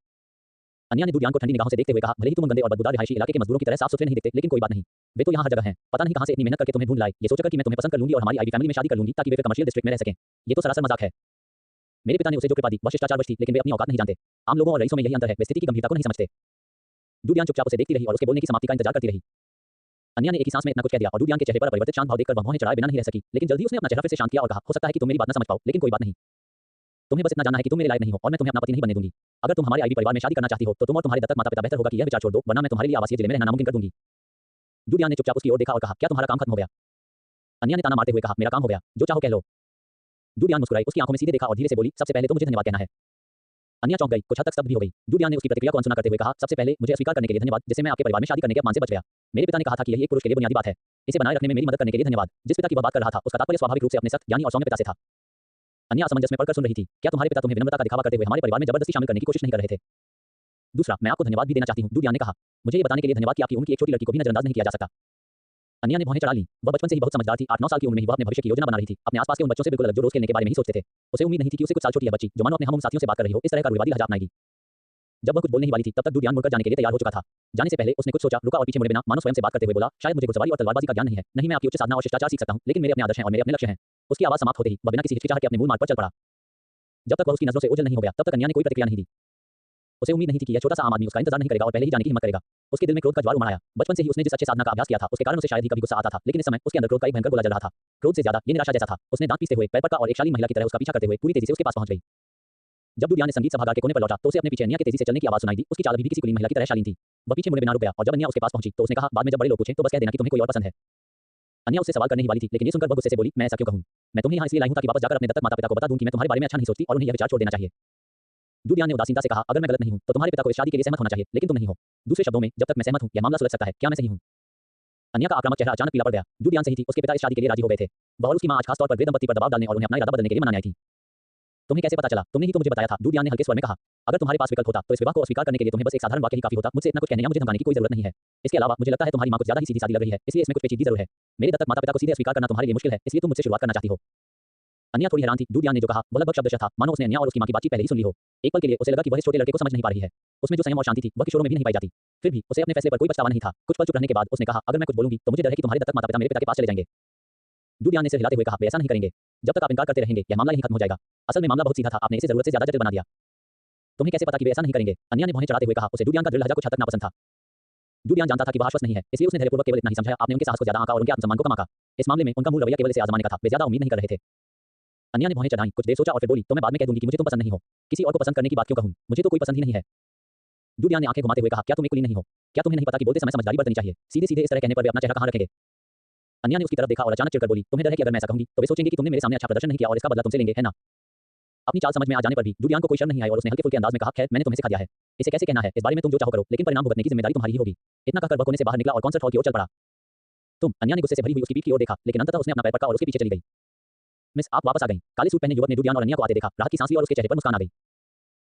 अन्या ने डूडियान को ठंडी निगाहों से देखते हुए कहा, भले ही तुम गंदे और बदबूदार रिहायशी इलाके के मजदूरों की तरह साफ सुथरे नहीं दिखते, लेकिन कोई बात नहीं, वे तो यहाँ हर जगह हैं। पता नहीं कहाँ से इतनी मेहनत करके तुम्हें ढूंढ लाए, ये सोचकर कि मैं तुम्हें पसंद कर लूंगी और हमारी आईवी फैमिली में शादी कर लूंगी ताकि वे फिर कमर्शियल डिस्ट्रिक्ट में रह सकें। ये तो सरासर मजाक है। मेरे पिता ने उसे जो कृपा दी वह शिष्टाचारवश थी, लेकिन वे अपनी औकात नहीं जानते। आम लोगों और रईसों में यही अंतर है, वे स्थिति की गंभीरता को नहीं समझते। डूडियान चुपचाप उसे देखती रही और उसके बोलने की समाप्ति का इंतजार करती रही। अन्या ने एक ही सांस में इतना कुछ कह दिया और डूडियान के चेहरे पर परिवर्तित शांत भाव देखकर वह भौहें चढ़ाए बिना नहीं रह सकी। लेकिन जल्दी उसने अपना चेहरा फिर से शांत किया और कहा, हो सकता है कि तुम मेरी बात न समझ पाओ, लेकिन कोई बात नहीं। तुम्हें बस इतना जानना है कि तुम मेरे लायक नहीं हो और मैं तुम्हें अपना पति नहीं बनने दूंगी। अगर तुम हमारे आईवी परिवार में शादी करना चाहती हो तो तुम और तुम्हारे दत्तक माता-पिता बेहतर होगा कि यह विचार छोड़ दो, वरना मैं तुम्हारे लिए आवासीय जिले में रहना नामुमकिन कर दूंगी। डूडियान ने चुपचाप उसकी ओर देखा और कहा, क्या तुम्हारा काम खत्म हो गया? अन्या ने ताना मारते हुए कहा, मेरा काम हो गया, जो चाहो कह लो। डूडियान मुस्कुराई, उसकी आंखों में सीधे देखा और धीरे से बोली, सबसे पहले तो मुझे धन्यवाद कहना है। अन्या चौंक गई, कुछ हद तक स्तब्ध भी हो गई। डूडियान ने उसकी प्रतिक्रिया को अनसुना करते हुए कहा, सबसे पहले मुझे स्वीकार करने के लिए धन्यवाद, जिससे मैं आपके परिवार में शादी करने के अपमान से बच गया। मेरे पिता ने कहा था कि यही एक पुरुष के लिए बुनियादी बात है। इसे बनाए रखने में मेरी मदद करने के लिए धन्यवाद। जिस पिता की वह बात कर रहा था उसका तात्पर्य स्वाभाविक रूप से अपने सख्त, ज्ञानी और सौम्य पिता से था। अन्या असमंजस में पड़कर सुन रही थी। क्या तुम्हारे पिता तुम्हें विनम्रता का दिखावा करते हुए हमारे परिवार में जबरदस्ती शामिल करने की कोशिश नहीं कर रहे थे? दूसरा, मैं आपको धन्यवाद भी देना चाहती हूँ, डूडियान ने कहा। मुझे ये बताने के लिए धन्यवाद कि आपकी उम्र की एक छोटी लड़की को भी नजरअंदाज नहीं किया जा सकता। अन्या ने भौहें चढ़ा ली। वह बचपन से ही बहुत समझदार थी। 8-9 साल की उम्र में ही वह अपने भविष्य की योजना बना रही थी। अपने आसपास के उन बच्चों से बिल्कुल अलग जो रोज खेलने के बारे में ही सोचते थे। उसे उम्मीद नहीं थी कि उसे कुछ साल छोटी यह बच्ची, जो मानो अपने हम साथियों से बात कर रही हो, इस तरह का रूढ़िवादी लहजा अपनाएगी। जब वह कुछ बोलने ही वाली थी, तब तक डूडियान मुड़कर जाने के लिए तैयार हो चुका था। जाने से पहले उसने कुछ सोचा, रुका और पीछे मुड़े बिना मानो स्वयं से बात करते हुए बोला, शायद मुझे घुड़सवारी और तलवारबाजी का ज्ञान नहीं है, नहीं मैं आपकी उच्च साधना और शिष्टाचार सीख सकता हूँ, लेकिन मेरे अपने आदर्श हैं और मेरे अपने लक्ष्य हैं। उसकी आवाज समाप्त होते ही वह बिना किसी हिचकिचाहट के अपने मूल मार्ग पर चल पड़ा। जब तक वह उसकी नजरों से ओझल नहीं हो गया, तब तक अन्या ने कोई प्रतिक्रिया नहीं दी। उसे उम्मीद नहीं थी कि यह छोटा सा आम आदमी उसका इंतजार नहीं करेगा और पहले ही जाने की हिम्मत करेगा। उसके दिल में क्रोध का ज्वार उमड़ आया। बचपन से ही उसने जिस अच्छे साधना का अभ्यास किया था, उसके कारण उसे शायद ही कभी गुस्सा आता था, लेकिन इस समय उसके अंदर क्रोध का एक भयंकर गोला जल रहा था। क्रोध से ज्यादा ये निराशा जैसा था। उसने दांत पीसते हुए पैर पटका और एक शालीन महिला की तरह उसका पीछा करते हुए पूरी तेजी से उसके पास पहुंच गई। जब डूडियान ने संगीत सभागार के कोने पर लौटा तो उसे अपने पीछे अन्या के तेजी से चलने की आवाज सुनाई दी। उसकी चाल भी किसी कुलीन महिला की तरह शालीन थी। वह पीछे मुड़े बिना रुक गया और जब अन्या उसके पास पहुंची तो उसने कहा, बाद में जब बड़े लोग पूछें तो बस कह देना कि तुम्हें कोई और पसंद है। अन्या उससे सवाल करने ही वाली थी, लेकिन ये सुनकर वह गुस्से से बोली, मैं ऐसा क्यों कहूं? मैं तुम्हें यहाँ इसलिए लाई हूं ताकि वापस जाकर अपने दत्तक माता-पिता को बता दूं कि मैं तुम्हारे बारे में अच्छा नहीं सोचती और उन्हें यह विचार छोड़ देना चाहिए। डूडियान ने उदासीनता से कहा, अगर मैं गलत नहीं हूं तो तुम्हारे पिता को इस शादी के लिए सहमत होना चाहिए, लेकिन तुम नहीं हो। दूसरे शब्दों में, जब तक मैं सहमत हूं, यह मामला सुलझ सकता है। क्या मैं सही हूं? अन्या का आक्रामक चेहरा अचानक पीला पड़ गया। डूडियान सही थी, उसके पिता इस शादी के लिए राजी हो गए थे। वह और उसकी मां आज खास तौर पर ग्रे दंपति पर दबाव डालने और उन्हें अपना इरादा बदलने के लिए मनाने आई थी। तुम्हें कैसे पता चला? तुमने ही तो मुझे बताया था, डूडियान ने हल्के स्वर में कहा। अगर तुम्हारे पास विकल्प होता तो इस विवाह को अस्वीकार करने के लिए तुम्हें बस एक साधारण वाक्य ही काफी होता। मुझसे इतना कुछ कहने या मुझे धमकाने की कोई जरूरत नहीं है। इसके अलावा मुझे लगता है तुम्हारी मां कुछ ज्यादा ही सीधी सादी लग रही है, इसलिए इसमें कुछ पेचीदगी जरूर है। मेरे दत्तक माता-पिता को सीधे अस्वीकार करना तुम्हारे लिए मुश्किल है, इसलिए तुम मुझसे शुरुआत करना चाहती हो। अन्या थोड़ी हैरान थी। डूडियान ने जो कहा वह लगभग शब्दशः था, मानो उसने अन्या और उसकी मां की बातचीत पहले ही सुन ली हो। एक पल के लिए उसे लगा कि वह इस छोटे लड़के को समझ नहीं पा रही है। उसमें जो संयम और शांति थी वह किशोरों में भी नहीं पाई जाती। फिर भी उसे अपने फैसले पर कोई पछतावा नहीं था। कुछ पल चुप रहने के बाद उसने कहा, अगर मैं कुछ बोलूंगी तो मुझे डर है कि तुम्हारे दत्तक माता-पिता मेरे पिता के पास चले जाएंगे। डूडियान ने सिर हिलाते हुए कहा, वे ऐसा नहीं करेंगे। जब तक आप इनकार करते रहेंगे यह मामला यहीं खत्म हो जाएगा। असल में मामला बहुत सीधा था, आपने इसे जरूरत से ज्यादा जटिल बना दिया। तुम्हें कैसे पता कि वे ऐसा नहीं करेंगे? अन्या ने भौहें चढ़ाते हुए कहा। उसे डूडियान का दृढ़ लहजा कुछ हद तक नापसंद था। डूडियान जानता था कि वह आश्वस्त नहीं है, इसलिए उसने धैर्यपूर्वक केवल इतना ही समझाया, आपने उनके साहस को ज्यादा आंका और उनके आत्मसम्मान को कम आंका। इस मामले में उनका मूल रवैया केवल इसे आजमाने का था, वे ज्यादा उम्मीद नहीं कर रहे थे। अन्या ने भौहें चढ़ाई, कुछ देर सोचा और फिर बोली, तो मैं बाद में कह दूंगी कि मुझे तुम पसंद नहीं हो। किसी और को पसंद करने की बात क्यों कहूं? मुझे तो कोई पसंद ही नहीं है। डूडियान ने आंखें घुमाते हुए कहा, क्या तुम एक कुलीन नहीं हो? क्या तुम्हें नहीं पता कि बोलते समय समझदारी बरतनी चाहिए? सीधे-सीधे इस तरह कहने पर वे अपना चेहरा कहां रखेंगे? अन्या ने उसकी तरफ देखा और अचानक चिढ़कर बोली, तुम्हें डर है कि अगर मैं ऐसा कहूंगी तो वे सोचेंगे कि तुमने मेरे सामने अच्छा प्रदर्शन नहीं किया और इसका बदला तुमसे लेंगे, है ना? अपनी चाल समझ में आ जाने पर भी डूडियान को कोई शर्म नहीं आई और उसने हल्के-फुल्के अंदाज में कहा, खैर मैंने तुम्हें सिखा दिया है। इसे कैसे कहना है इस बारे में तुम जो चाहो करो, लेकिन परिणाम भुगतने की जिम्मेदारी तुम्हारी ही होगी। इतना कहकर वह कोने से बाहर निकला और कॉन्सर्ट हॉल की ओर चल पड़ा। तुम, अन्या ने गुस्से से भरी हुई उसकी पीठ की ओर देखा, लेकिन अंततः उसने अपना पैर पटका और उसके पीछे चली गई। मिस, आप वापस आ गईं। काले सूट पहने युवक ने डूडियान और अन्या को आते देखा। राहत की सांस ली और उसके चेहरे पर मुस्कान आ गई।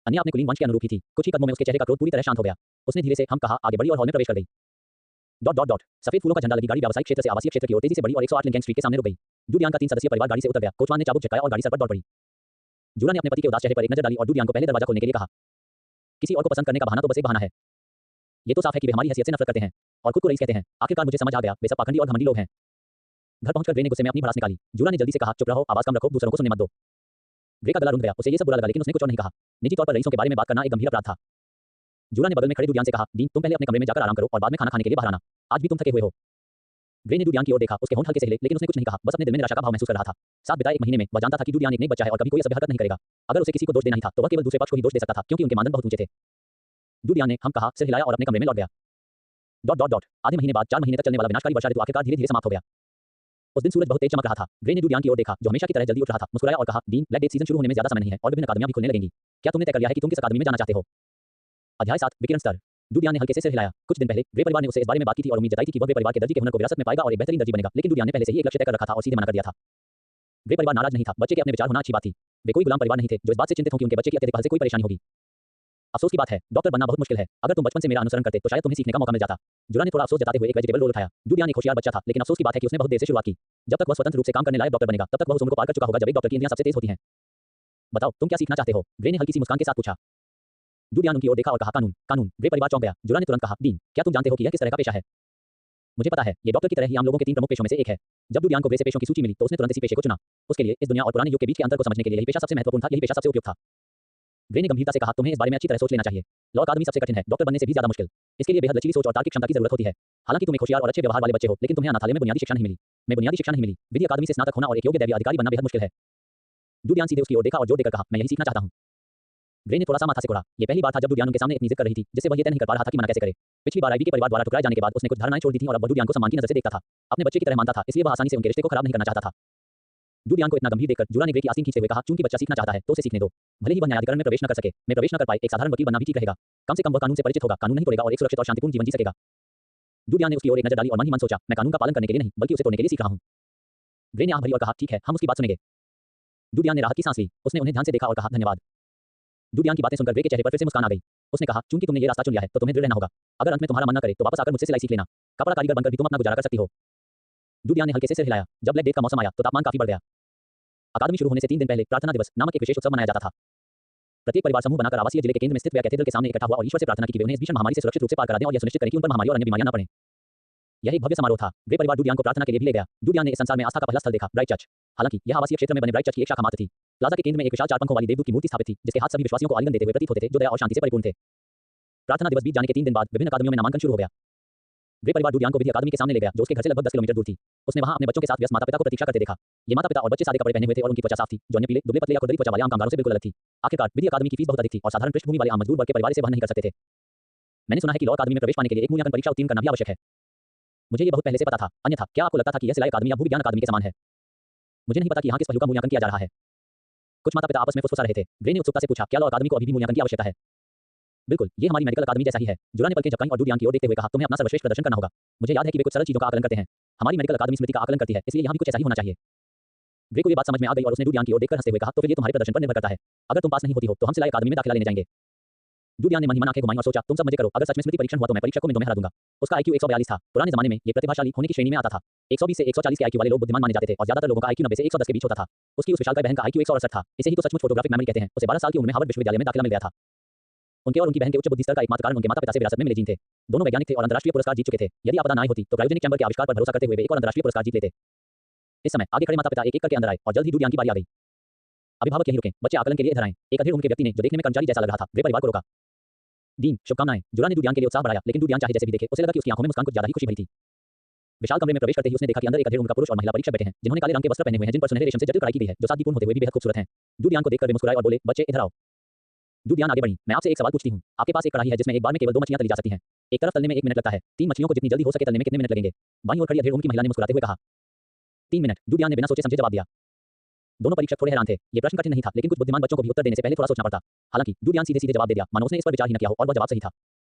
अन्य अपने कुलीन वंश के अनुरूप ही थी। कुछ ही कदमों में उसके चेहरे का क्रोध पूरी तरह शांत हो गया। उसने धीरे से हम कहा आगे बढ़ी और हॉल में प्रवेश कर गई। सफेद फूलों का झंडा लगी गाड़ी व्यावसायिक क्षेत्र से आवासीय क्षेत्र की ओर तेजी से बढ़ी और 108 लिंकन स्ट्रीट के सामने रुक गई। डूडियांग का 3 सदस्यीय परिवार गाड़ी से उतर गया। कोचवान ने चाबुक झटकाया और गाड़ी सर पर दौड़ पड़ी। जूरा ने अपने पति के उदास चेहरे पर एक नजर डाली और डूडियांग को पहले दरवाजा खोलने के लिए कहा। किसी और को पसंद करने का बहाना तो बस एक बहाना है। ये तो साफ है कि वे हमारी हैसियत से नफरत करते हैं और खुद को रईस कहते हैं। आखिरकार मुझे समझ आ गया, वे सब पाखंडी और घमंडी लोग हैं। घर पहुंचकर ग्रे ने गुस्से में अपनी भड़ास निकाली। जूरा ने जल्दी से कहा, चुप रहो, आवाज कम रखो, दूसरों को सुनने मत दो। ग्रे का गला रुंध गया। उसे ये सब बुरा लगा लेकिन उसने कुछ और नहीं कहा। निजी तौर पर रईसों के बारे में बात करना एक गंभीर अपराध था। जूरा ने बगल में खड़े डूडियांग से कहा, डीन, तुम पहले अपने कमरे में जाकर आराम करो और बाद में खाना खाने के लिए बाहर आना। आज भी तुम थके हुए हो। ग्रे ने डूडियांग की ओर देखा। उसके होंठ हल्के से हिले लेकिन उसने कुछ नहीं कहा, बस अपने दिल में निराशा का भाव महसूस कर रहा था। साथ बिताए 1 महीने में वह जानता था कि डूडियांग एक नेक बच्चा है और कभी कोई असभ्य हरकत नहीं करेगा। अगर उसे किसी को दोष देना ही था तो वह केवल दूसरे पक्ष को ही दोष दे सकता था क्योंकि उनके मानदंड बहुत ऊंचे थे। डूडियांग ने हम कहा सिर हिलाया और अपने कमरे में लौट गया। आधे महीने बाद 4 महीने तक चलने वाला विनाशकारी वर्षा ऋतु आखिरकार धीरे-धीरे समाप्त हो गया। उस दिन सूरज बहुत तेज चमक रहा था। ग्रे ने डूडियांग की ओर देखा जो हमेशा की तरह जल्दी उठ रहा था, मुस्कुराया और कहा, डीन, ब्लैक डेथ सीजन शुरू होने में ज्यादा समय नहीं है और विभिन्न अकादमियां भी खुलने लगेंगी। क्या तुमने तय कर लिया है कि तुम किस अकादमी में जाना चाहते हो? अध्याय 7 विकिरण स्तर। डूडियांग ने हल्के से सिर हिलाया। कुछ दिन पहले ग्रे परिवार ने उससे इस बारे में बात की थी और उम्मीद जताई थी कि वह ग्रे परिवार के दर्जी के हुनर को विरासत में पाएगा और एक बेहतरीन दर्जी बनेगा, लेकिन डूडियांग ने पहले से ही एक लक्ष्य तय कर रखा था और सीधे मना कर दिया था। ग्रे परिवार नाराज नहीं था, बच्चे के अपने विचार होना अच्छी बात थी। वे कोई गुलाम परिवार नहीं थे जो इस बात से चिंतित हो कि उनके बच्चे की अत्यधिक पढ़ाई से कोई परेशानी होगी। अफसोस की बात है, डॉक्टर बनना बहुत मुश्किल है। अगर तुम बचपन से मेरा अनुसरण करते तो शायद तुम्हें सीखने का मौका मिल जाता। जुरा ने थोड़ा अफसोस जताते हुए एक वेजिटेबल रोल उठाया। डूडियांग एक होशियार बच्चा था, लेकिन अफसोस की बात है कि उसने बहुत देर से शुरुआत की। जब तक वह स्वतंत्र रूप से काम करने लायक डॉक्टर बनेगा, तब तक वह उस उम्र को पार कर चुका होगा जब एक डॉक्टर की इंद्रियां सबसे तेज होती हैं। बताओ, तुम क्या सीखना चाहते हो? ग्रे ने हल्की सी मुस्कान के साथ पूछा। डूडियांग उनकी ओर देखा और कहा, कानून। ग्रे परिवार चौंक गया। जुरा ने तुरंत कहा, डीन, क्या तुम जानते हो कि यह किस तरह का पेशा है? मुझे पता है, ये डॉक्टर की तरह ही आम लोगों के 3 प्रमुख पेशों में से एक है। जब डूडियांग को ग्रे से पेशों की सूची मिली तो उसने तुरंत इसी पेशे को चुना। उसके लिए इस दुनिया और पुराने युग के बीच के अंतर को समझने के लिए यही पेशा सबसे महत्वपूर्ण था, यही पेशा सबसे उपयुक्त था। ग्रे ने गंभीरता से कहा, तुम्हें इस बारे में अच्छी तरह सोच लेना चाहिए। लॉ अकादमी सबसे कठिन है, डॉक्टर बनने से भी ज्यादा मुश्किल। इसके लिए बेहद लचीली सोच और तार्किक क्षमता की जरूरत होती है। हालांकि तुम एक होशियार और अच्छे व्यवहार वाले बच्चे हो, लेकिन तुम्हें अनाथालय में बुनियादी शिक्षा नहीं मिली। विधि अकादमी से स्नातक होना और एक योग्य दैवीय अधिकारी बनना बेहद मुश्किल है। डूडियांग सीधे उसकी ओर देखा और जोर देकर कहा, मैं यही सीखना चाहता हूं। ग्रे ने थोड़ा सा माथा सिकोड़ा। ये पहली बार था जब डूडियांग उनके सामने इतनी जिद कर रही थी, जिससे वह ये तय नहीं कर पा रहा था कि मना कैसे करे। पिछली बार आईवी के परिवार द्वारा ठुकराए जाने के बाद उसने कुछ धारणाएं छोड़ दी थी और अब डूडियांग को सम्मान की नजर से देखता था। अपने बच्चे की तरह मानता था, इसलिए वह आसानी से उनके रिश्ते को खराब नहीं करना चाहता था। डूडियांग को इतना गंभीर देखकर जुरा ने ग्रे की आस्तीन खींचते हुए कहा, चूंकि बच्चा सीखना चाहता है तो उसे सीखने दो। भले ही वह न्यायाधिकरण में प्रवेश न कर सके, में प्रवेश न कर पाए, एक साधारण वकील बनना भी ठीक रहेगा। कम से कम वह कानून से परिचित होगा, कानून नहीं तोड़ेगा और एक सुरक्षित और शांतिपूर्ण जीवन जी सकेगा। डूडियांग ने उसकी ओर एक नजर डाली और मन ही मन सोचा, मैं कानून का पालन करने के लिए नहीं बल्कि उसे तोड़ने के लिए सीख रहा हूं। ग्रे ने आंख भरी और कहा, ठीक है, हम उसकी बात सुनेंगे। डूडियांग ने राहत की सांस ली। उसने उन्हें ध्यान से देखा और कहा, धन्यवाद। डूडियांग की बातें सुनकर ग्रे के चेहरे पर फिर से मुस्कान आ गई। उसने कहा, चूंकि तुमने ये रास्ता चुन लिया है तो तुम्हें दृढ़ रहना होगा। अगर अंत में तुम्हारा मन न करे तो वापस आकर मुझसे सिलाई सीख लेना। कपड़ा कारीगर बनकर भी तुम अपना गुजारा कर सकती हो। डूडियांग ने हल्के से सिर हिलाया। जब ब्लैक डेथ का मौसम आया तो तापमान काफी बढ़ गया। अकादमी शुरू होने से 3 दिन पहले प्रार्थना दिवस नामक एक विशेष उत्सव मनाया जाता था। प्रत्येक परिवार समूह बनाकर आवासीय जिले के केंद्र में स्थित कैथेड्रल के सामने इकट्ठा हुआ और ईश्वर से प्रार्थना की कि वे उन्हें इस भीषण महामारी से सुरक्षित रूप से पार करा दें और यह सुनिश्चित करें कि उन पर महामारी और अन्य बीमारियां न पड़ें। यह एक भव्य समारोह था। ग्रे परिवार डूडियांग को प्रार्थना के लिए भी ले गया। डूडियांग ने इस संसार में आस्था का पहला स्थल देखा, ब्राइट चर्च। हालांकि यह आवासीय क्षेत्र में बने ब्राइट चर्च की एक शाखा मात्र थी। प्लाजा के केंद्र में एक विशाल 4 पंखों वाली देवदूत की मूर्ति स्थापित थी, जिसके हाथ सभी विश्वासियों को आलिंगन देते हुए प्रतीत होते थे, जो दया और शांति से परिपूर्ण थे। प्रार्थना दिवस बीत जाने के 3 दिन बाद विभिन्न अकादमियों में नामांकन शुरू हो गया। ग्रे परिवार डूडियांग को विधि अकादमी के सामने ले गया, जो उसके घर से लगभग 10 किलोमीटर दूर थी। उसने वहां अपने बच्चों के साथ व्यस्त माता-पिता को प्रतीक्षा करते देखा। ये माता-पिता और बच्चे सादे कपड़े पहने हुए थे और उनकी त्वचा साफ थी, जो अन्य पीले, दुबले-पतले या खुरदरी त्वचा वाले आम कामगारों से बिल्कुल अलग थी। आखिरकार विधि अकादमी की फीस बहुत अधिक थी और साधारण पृष्ठभूमि वाले आम मजदूर वर्ग के परिवार इसे वहन नहीं कर सकते थे। मैंने सुना है कि लॉ अकादमी में प्रवेश पाने के लिए एक मूल्यांकन परीक्षा उत्तीर्ण करना भी आवश्यक है। मुझे ये बहुत पहले से पता था। अन्यथा क्या आपको लगता था कि यह सिलाई अकादमी या भूविज्ञान अकादमी के समान है? मुझे नहीं पता कि यहाँ किस पहलू का मूल्यांकन किया जा रहा है। कुछ माता-पिता आपस में फुसफुसा रहे थे। ग्रे ने उत्सुकता से पूछा, क्या लॉ अकादमी को अभी भी मूल्यांकन की आवश्यकता है? बिल्कुल, ये हमारी मेडिकल अकादमी जैसा ही है। जुरा ने पलकें झपकाईं और डूडियांग की ओर देखते हुए कहा, तुम्हें अपना सर्वश्रेष्ठ प्रदर्शन करना होगा। मुझे याद है कि वे कुछ सरल चीजों का आकलन करते हैं। हमारी मेडिकल अकादमी स्मृति का आकलन करती है, इसलिए यहाँ भी कुछ ऐसा ही होना चाहिए। ग्रे को ये बात समझ में आ गई और उसने डूडियांग की ओर देखकर हंसते हुए कहा, तो फिर ये तुम्हारे प्रदर्शन पर निर्भर करता है। अगर तुम पास नहीं होती हो तो हम सिलाई अकादमी में दाखिला लेने जाएंगे। डूडियांग ने मन ही मन आंखें घुमाईं और सोचा, तुम सब मजे करो, अगर सच में स्मृति परीक्षण हुआ तो मैं परीक्षक को मिनटों में हरा दूंगा। उसका आईक्यू 142 था। पुराने जमाने में ये प्रतिभाशाली होने की श्रेणी में आता था। 120 से 140 के आईक्यू वाले लोग बुद्धिमान माने जाते थे और ज्यादातर लोगों का आईक्यू 90 से 110 के बीच होता था। उसकी उस विशालकाय बहन का आईक्यू 168 था। इसे ही तो सचमुच फोटोग्राफिक मेमोरी कहते हैं। उसे 12 साल की उम्र में हार्वर्ड विश्वविद्यालय में दाखिला मिल गया था। उनके और उनकी बहन के उच्च बुद्धि स्तर का एकमात्र कारण उनके माता-पिता से विरासत में मिले जीन थे। दोनों वैज्ञानिक थे और अंतर्राष्ट्रीय पुरस्कार जीत चुके थे। यदि आपदा ना आई होती तो क्रायोजेनिक चैम्बर के आविष्कार पर भरोसा करते हुए वे एक और अंतर्राष्ट्रीय पुरस्कार जीत लेते। इस समय आगे खड़े माता-पिता एक-एक करके अंदर आए और जल्द ही डूडियांग की बारी आ गई। अभिभावक यहीं रुके, बच्चे आकलन के लिए इधर आए। एक अधेड़ उम्र के व्यक्ति ने, जो देखने में कर्मचारी जैसा लग रहा था, ग्रे परिवार को रोका। डीन, शुभकामनाएं। जुरा ने डूडियांग के लिए उत्साह बढ़ाया, लेकिन डूडियांग चाहे जैसे भी देखे, उसे लगा कि उसकी आंखों में मुस्कान कुछ ज्यादा ही खुशी भरी थी। विशाल कमरे में प्रवेश करते ही उसने देखा कि अंदर एक अधेड़ उम्र का पुरुष और महिला परीक्षक बैठे हैं, जिन्होंने काले रंग के वस्त्र पहने हुए हैं, जिन पर सुनहरे रेशम से जटिल कढ़ाई की गई है, जो सादगीपूर्ण होते हुए भी बेहद खूबसूरत हैं। डूडियांग को देखकर वे मुस्कुराए और बोले, बच्चे इधर आओ। डूडियांग आगे बढ़ी, मैं आपसे एक सवाल पूछती हूँ। आपके पास एक कढ़ाई है जिसमें एक बार में केवल 2 मछलियां तली जा सकती हैं। एक तरफ तलने में 1 मिनट लगता है। 3 मछलियों को जितनी जल्दी हो सके तलने में कितने मिनट लगेंगे? बाईं ओर खड़ी अधेड़ उम्र की महिला ने मुस्कुराते हुए कहा, 3 मिनट। डूडियांग ने बिना सोचे समझे जवाब दिया। दोनों परीक्षक थोड़े हैरान थे। ये प्रश्न कठिन नहीं था, लेकिन कुछ बुद्धिमान बच्चों को भी उत्तर देने से पहले थोड़ा सोचना पड़ता। हालांकि डूडियांग सीधे-सीधे जवाब दे दिया, मानो उसने इस पर विचार ही न किया हो, और वह जवाब सही था।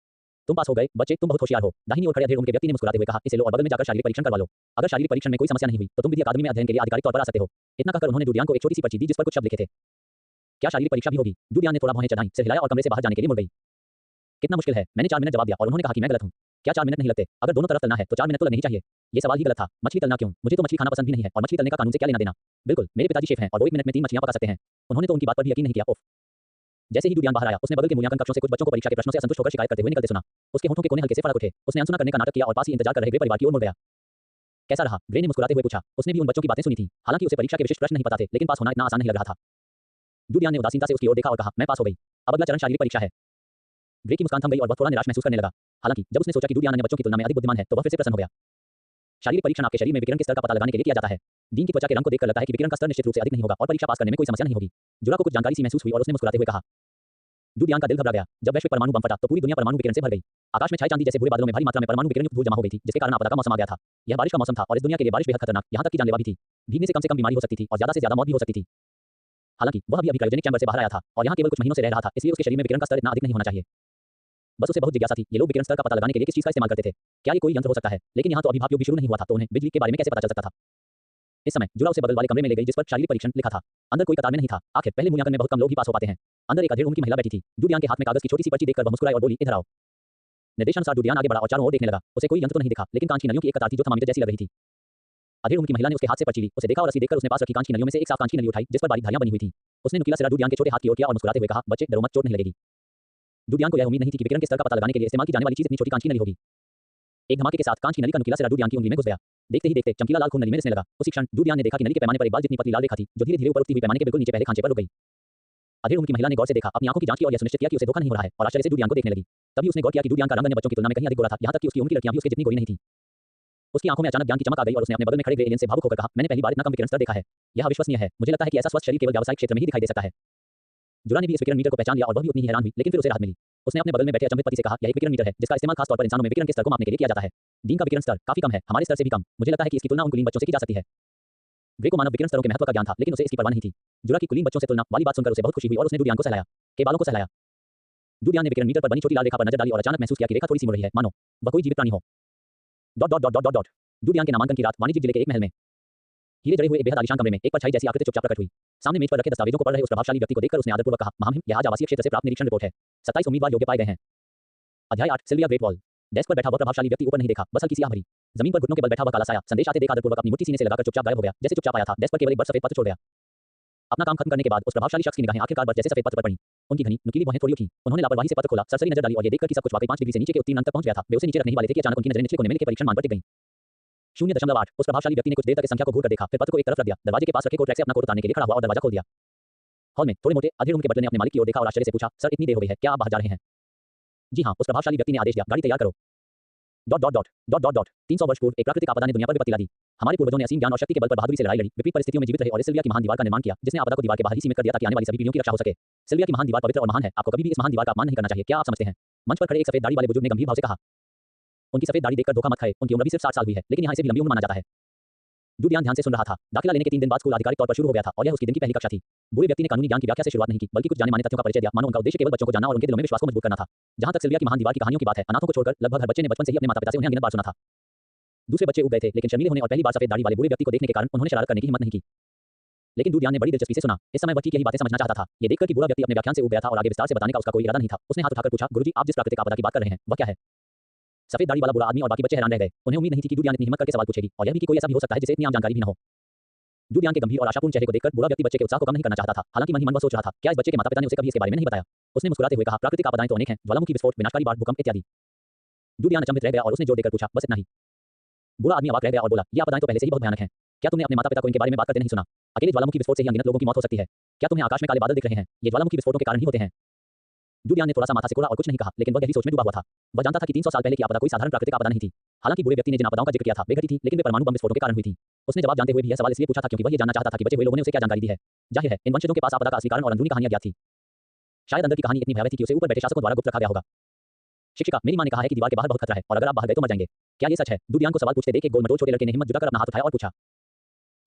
तुम पास हो गए, बच्चे, तुम बहुत होशियार हो। दाहिनी ओर खड़े अधेड़ उम्र के व्यक्ति ने मुस्कुराते हुए कहा, इसे लो और बगल में जाकर शारीरिक परीक्षण करवा लो। अगर शारीरिक परीक्षण में कोई समस्या नहीं हुई तो तुम विधि अकादमी में अध्ययन के लिए आधिकारिक तौर पर आ सकते हो। इतना कहकर उन्होंने डूडियांग को एक छोटी सी पर्ची दी जिस पर कुछ शब्द लिखे थे। क्या शारीरिक परीक्षा भी होगी? डूडियान ने थोड़ा भौहें चढ़ाईं, सिर हिलाया और कमरे से बाहर जाने के लिए मुड़ गई। कितना मुश्किल है? मैंने 4 मिनट जवाब दिया और उन्होंने कहा कि मैं गलत हूँ। क्या 4 मिनट नहीं लगते? अगर दोनों तरफ तलना है तो 4 मिनट तो लगने ही चाहिए। ये सवाल ही गलत था। मछली तलना क्यों? मुझे तो मछली खाना पसंद भी नहीं है और मछली तलने का कानून से क्या लेना देना? बिल्कुल, मेरे पिताजी शेफ हैं और वो 1 मिनट में 3 मछलियां पका सकते हैं। उन्होंने तो उनकी बात पर भी यकीन नहीं किया। ओफ! जैसे ही डूडियान बाहर आया, उसने बगल के मूल्यांकन कक्षों से कुछ बच्चों को परीक्षा के प्रश्नों से असंतुष्ट होकर शिकायत करते हुए निकलते सुना। उसके होठों के कोने हल्के से फड़क उठे। उसने अनसुना करने का नाटक किया और पास ही इंतजार कर रहे ग्रे परिवार की ओर मुड़ गया। कैसा रहा? ग्रे ने मुस्कुराते हुए पूछा। उसने भी उन बच्चों की बातें सुनी थी। हालांकि उसे परीक्षा के विशिष्ट प्रश्न नहीं पता थे, लेकिन पास होना इतना आसान नहीं लग रहा था। डूडियान ने उदासीनता से उसकी ओर देखा और कहा, मैं पास हो गई। अब अगला चरण शारीरिक परीक्षा है। ग्रे की मुस्कान थम गई और वह थोड़ा निराश महसूस करने लगा। हालांकि जब उसने सोचा कि डूडियान अन्य बच्चों की तुलना में अधिक बुद्धिमान है, तो वह फिर से प्रसन्न हो गया। शारीरिक परीक्षण आपके शरीर में विकिरण के स्तर का पता लगाने के लिए किया जाता है। डीन की त्वचा के रंग को देखकर लगता है कि विकिरण का स्तर निश्चित रूप से अधिक नहीं होगा और परीक्षा पास करने में कोई समस्या नहीं होगी। जुरा को कुछ जानकारी सी महसूस हुई और उसने मुस्कुराते हुए कहा। डूडियान का दिल घबरा गया। जब वैश्विक परमाणु बम फटा तो पूरी दुनिया परमाणु विकिरण से भर गई। आकाश में छाई चांदी जैसे भूरे बादलों में भारी मात्रा में परमाणु विकिरण युक्त धूल जमा हो गई थी, जिसके कारण आपदा का मौसम आ गया था। यह बारिश का मौसम था और इस दुनिया के लिए बारिश बेहद खतरनाक, यहाँ तक कि जानलेवा भी थी। भीगने से कम बीमारी हो सकती थी और ज्यादा से ज्यादा मौत भी हो सकती थी। हालांकि वह अभी क्रायोजेनिक चैम्बर से बाहर आया था और यहाँ केवल कुछ महीनों से रह रहा था, इसलिए उसके शरीर में विकिरण का स्तर इतना अधिक नहीं होना चाहिए। बस उसे बहुत जिज्ञासा थी, ये लोग विकिरण स्तर का पता लगाने के लिए किस चीज का इस्तेमाल करते थे? क्या ये कोई यंत्र हो सकता है? लेकिन यहाँ तो अभिभाप युग भी शुरू नहीं हुआ था, तो उन्हें बिजली के बारे में कैसे पता चल सकता था? इस समय जुड़ा उसे बगल वाले कमरे में ले गई जिस पर शारीरिक परीक्षण लिखा था। अंदर कोई कतार में नहीं था। आखिर पहले मूल्यांकन में बहुत कम लोग ही पास हो पाते हैं। अंदर एक अधेड़ उम्र की महिला बैठी थी। डूडियान के हाथ में कागज की छोटी सी पर्ची देखकर वह मुस्कुराई और बोली, इधर आओ। निर्देशानुसार डूडियान आगे बढ़ा और चारों ओर देखने लगा। उसे कोई यंत्र तो नहीं दिखा, लेकिन कांच की नलियों की एक कतार थी जो थर्मामीटर जैसी लग रही थी। अधेड़ उम्र की महिला ने उसके हाथ से पर्ची ली, उसे देखा और रसीद देखकर उसने पास रखी कांच की नलियों में से एक साफ कांच की नली उठाई जिस पर बारीक धारियां बनी हुई थी। उसने नुकीला सिरा डूडियान के छोटे हाथ की ओर किया और मुस्कुराते हुए कहा, बच्चे डरो मत, चोट नहीं लगेगी। डूडियान को यह उम्मीद नहीं थी कि विकिरण के स्तर का पता लगाने के लिए इस्तेमाल की जाने वाली चीज इतनी छोटी कांच की नली होगी। एक धमाके के साथ कांच की नली का नुकीला सिरा डूडियान की उंगली में घुस गया। देखते ही देखते चमकीला लाल खून नली में रिसने लगा। उसी क्षण डूडियान ने देखा कि नली के पैमाने पर एक बाल जितनी पतली लाल रेखा थी, जो धीरे-धीरे ऊपर उठती हुई पैमाने के बिल्कुल नीचे पहले खांचे पर रुक गई। अधेड़ उम्र की महिला ने गौर से देखा, अपनी आंखों की जांच की और यह सुनिश्चित किया कि उसे धोखा नहीं हो रहा है और आश्चर्य से डूडियान को देखने लगी। तभी उसने गौर किया कि डूडियान का रंग अन्य बच्चों की तुलना में कहीं अधिक गोरा था, यहाँ तक कि उसकी उम्र की लड़कियां भी उसके जितनी गोरी नहीं थी। उसकी आंखों में अचानक ज्ञान की चमक आ गई और उसने अपने बगल में खड़े ग्रे एलियन से भावुक होकर कहा, मैंने पहली बार इतना कम विकिरण स्तर देखा है। यह अविश्वसनीय है। मुझे लगता है कि ऐसा स्वस्थ शरीर केवल व्यावसायिक क्षेत्र में ही दिखाई दे सकता है। जुरा ने भी इस विकिरण मीटर को पहचान लिया और वह भी उतनी ही हैरान हुई, लेकिन फिर उसे राहत मिली। उसने अपने बगल में बैठे अचंभित पति से कहा, यह एक विकिरण मीटर है जिसका इस्तेमाल खास तौर पर इंसानों में विकिरण के स्तर को मापने के लिए किया जाता है। डीन का विकिरण स्तर काफी कम है, हमारे स्तर से भी कम। मुझे लगता है कि इसकी तुलना उन कुलीन बच्चों से की जा सकती है। ग्रे को मानव विकिरण स्तरों के महत्व का ज्ञान था, लेकिन उसे इसकी परवाह नहीं थी। जुरा की कुलीन बच्चों से तुलना वाली बात सुनकर उसे बहुत खुशी हुई और उसने डूडियान को सहलाया, के बालों को सहलाया। डूडियान ने विकिरण मीटर पर बनी छोटी लाल रेखा पर नजर डाली और अचानक महसूस किया कि रेखा थोड़ी सी मुड़ रही है, मानो वह कोई जीवित प्राणी हो। डूडियान के नामांकन की रात वाणिज्यिक जिले के एक महल में हीरे जड़े हुए एक बेहद आलीशान कमरे में एक परछाई जैसी आकृति चुपचाप प्रकट हुई। सामने मेज पर रखे दस्तावेजों को पढ़ रहे उस प्रभावशाली व्यक्ति को देखकर उसने आदरपूर्वक कहा, महामहिम, यह आज आवासीय क्षेत्र से प्राप्त निरीक्षण रिपोर्ट है। 27 उम्मीदवार योग्य पाए गए हैं। अध्याय 8 सिल्विया ग्रेट वॉल। डेस्क पर बैठा वह प्रभावशाली व्यक्ति ऊपर नहीं देखा, बस हल्की सी आह भरी। जमीन पर घुटनों के बल बैठा हुआ काला साया संदेश आते देख आदरपूर्वक अपनी मुट्ठी सीने से लगाकर चुपचाप गायब हो गया, जैसे चुपचाप आया था। डेस्क पर केवल एक बड़ा सफेद पत्र छोड़ गया। अपना काम खत्म करने के बाद उस प्रभावशाली शख्स की निगाहें आखिरकार बर्फ जैसे सफेद पत्र पर पड़ी। उनकी घनी नुकीली बाहें थोड़ी उठी। उन्होंने लापरवाही से पत्र खोला, सरसरी नजर डाली और ये देखकर कि सब कुछ वाकई 5 डिग्री से नीचे के उत्तीर्ण अंक तक पहुंच गया था, वे उसे नीचे रखने ही वाले थे कि अचानक उनकी नजरें निचले कोने में लिखे परीक्षण मान पर टिक गईं। 0.8। उस प्रभावशाली व्यक्ति ने कुछ देर तक इस संख्या को घूरकर देखा, फिर पत्र को एक तरफ रख दिया, दरवाजे के पास रखे कोट रैक से अपना कोट उतारने के लिए खड़ा हुआ और दरवाजा खोल दिया। हॉल में थोड़े मोटे अधेड़ उम्र के बटलर ने अपने मालिक की ओर देखा और आश्चर्य से पूछा, सर इतनी देर हो गई है, क्या आप बाहर जा रहे हैं? जी हाँ, उस प्रभावशाली व्यक्ति ने आदेश दिया, गाड़ी तैयार करो। 300 वर्ष पूर्व एक प्राकृतिक आपदा ने दुनिया पर विपत्ति ला दी। हमारे पूर्वजों ने असीम ज्ञान और शक्ति के बल पर बहादुरी से लड़ाई लड़ी, विपरीत परिस्थितियों में जीवित रहे और इस सिल्विया की महान दीवार का निर्माण किया, जिसने आपदा को दीवार के बाहर ही सीमित कर दिया ताकि आने वाली सभी पीढ़ियों की रक्षा हो सके। सिल्विया की महान दीवार पवित्र और महान है, आपको कभी भी इस महान दीवार का अपमान नहीं करना चाहिए, क्या आप समझते हैं? मंच पर खड़े एक सफेद दाढ़ी वाले बुजुर्ग ने गंभीर भाव से कहा। उनकी सफेद दाढ़ी देखकर धोखा मत खाए, उनकी उम्र भी सिर्फ 60 साल हुई है, लेकिन यहाँ इसे भी लंबी उम्र माना जाता है। डूडियान ध्यान से सुन रहा था। दाखिला लेने के 3 दिन बाद स्कूल आधिकारिक तौर पर शुरू हो गया था और यह उसकी दिन की पहली कक्षा थी। बूढ़े व्यक्ति ने कानूनी ज्ञान की व्याख्या से शुरुआत नहीं की, बल्कि कुछ जाने माने तथ्यों का परिचय दिया, मानो उनका उद्देश्य केवल बच्चों को जानना और उनके दिलों में विश्वास को मजबूत करना था। जहां तक सिल्विया की महान दीवार की कहानियों की बात है, अनाथों को छोड़कर लगभग हर बच्चे ने बचपन से ही अपने माता-पिता से उन्हें अनगिनत बार सुना था। दूसरे बच्चे उब गए थे, लेकिन शर्मीले होने और पहली बार सफेद दाढ़ी वाले बूढ़े व्यक्ति को देखने के कारण उन्होंने शरारत करने की हिम्मत नहीं की। लेकिन डूडियान ने बड़ी दिलचस्पी से सुना। इस समय वह ठीक यही बातें समझना चाहता था। ये देखकर कि बूढ़ा व्यक्ति अपने व्याख्यान से उब गया था और आगे विस्तार से बताने का उसका कोई इरादा नहीं था, उसने हाथ उठाकर पूछा, गुरुजी, आप जिस प्राकृतिक आपदा की बात कर रहे हैं, वह क्या है? सफेद दाढ़ी वाला बूढ़ा आदमी और बाकी बच्चे हैरान रह गए। उन्हें उम्मीद नहीं थी कि डूडियान इतनी हिम्मत करके सवाल पूछेगी, और यह भी कि कोई ऐसा भी हो सकता है जिसे इतनी आम जानकारी भी न हो। डूडियान के गंभीर और आशापूर्ण चेहरे को देखकर बूढ़ा व्यक्ति बच्चे के उत्साह को कम नहीं करना चाहता था। हालांकि मन ही मन वह सोच रहा था, क्या इस बच्चे के माता-पिता ने उसे कभी इसके बारे में नहीं बताया? उसने मुस्कुराते हुए कहा, प्राकृतिक आपदाएं तो अनेक हैं, ज्वालामुखी विस्फोट, विनाशकारी बाढ़, भूकंप इत्यादि। डूडियान अचंभित रह गया और उसने जोर देकर पूछा, बस इतना ही? बूढ़ा आदमी अवाक रह गया और बोला, ये आपदाएं तो पहले से ही बहुत भयानक हैं। क्या तुमने अपने माता-पिता को इनके बारे में बात करते नहीं सुना? अकेले ज्वालामुखी विस्फोट से ही अनगिनत लोगों की मौत हो सकती है। क्या तुम्हें आकाश में काले बादल दिख रहे हैं? ये ज्वालामुखी विस्फोटों के कारण ही होते हैं। डूडियान ने थोड़ा सा माथा सिकोड़ा और कुछ नहीं कहा, लेकिन वह गहरी सोच में डूबा हुआ था। वह जानता था कि 300 साल पहले की आपदा कोई साधारण प्राकृतिक आपदा नहीं थी। हालांकि बूढ़े व्यक्ति ने जिन आपदाओं का जिक्र किया था वे घटी थी, लेकिन वे परमाणु बम विस्फोटों के कारण हुई थी। उसने जवाब जानते हुए भी यह सवाल इसलिए पूछा था क्योंकि वह ये जानना चाहता था कि बचे हुए लोगों ने उसे क्या जानकारी दी है। जाहिर है, इन वंशजों के पास आपदा का असली कारण और अंदरूनी कहानियां ज्ञात थी। शायद अंदर की कहानी इतनी भयावह थी कि उसे ऊपर बैठे शासकों द्वारा गुप्त रखा गया होगा। शिक्षिका, मेरी मां ने कहा है कि दीवार के बाहर बहुत खतरा है और अगर आप बाहर गए तो मर जाएंगे। क्या ये सच है? डूडियान को सवाल पूछते देख एक गोल मटोल छोटे लड़के ने हिम्मत जुटाकर अपना हाथ उठाया और पूछा।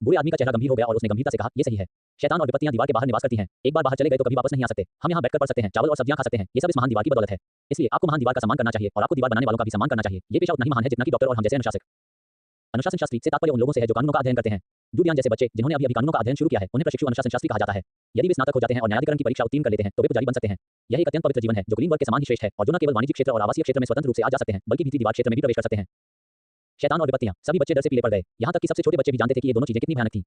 बूढ़े आदमी का चेहरा गंभीर हो गया और उसने गंभीरता से कहा, ये सही है। शैतान और विपत्तियां दीवार के बाहर निवास करती हैं। एक बार बाहर चले गए तो कभी वापस नहीं आ सकते। हम यहाँ बैठकर पढ़ सकते हैं, चावल और सब्जियां खा सकते हैं। ये सब इस महान दीवार की बदौलत है। इसलिए आपको महान दीवार का सम्मान करना चाहिए और आपको दीवार बनाने वालों का भी सम्मान करना चाहिए। ये पेशा उतना ही महान है जितना कि डॉक्टर और हम जैसे अनुशासक। अनुशासन शास्त्री से तात्पर्य उन लोगों से है जो कानूनों का अध्ययन करते हैं। डूडियान जैसे बच्चे जिन्होंने अभी कानूनों का अध्ययन शुरू किया है उन्हें प्रशिक्षु अनुशासन शास्त्री कहा जाता है। यदि वे स्नातक हो जाते हैं और न्यायाधिकरण की परीक्षा उत्तीर्ण कर लेते हैं तो वे पुजारी बन सकते हैं। यह एक अत्यंत पवित्र जीवन है जो क्लीन वर्क के समान ही श्रेष्ठ है और जो न केवल वाणिज्यिक क्षेत्र और आवासीय क्षेत्र में स्वतंत्र रूप से आ जा सकते हैं बल्कि भीति दीवार क्षेत्र में भी प्रवेश कर सकते हैं। शैतान और विपत्तियां, सभी बच्चे डर से पीले पड़ गए, यहाँ तक कि सबसे छोटे बच्चे भी जानते थे कि ये दोनों चीजें कितनी भयानक थीं।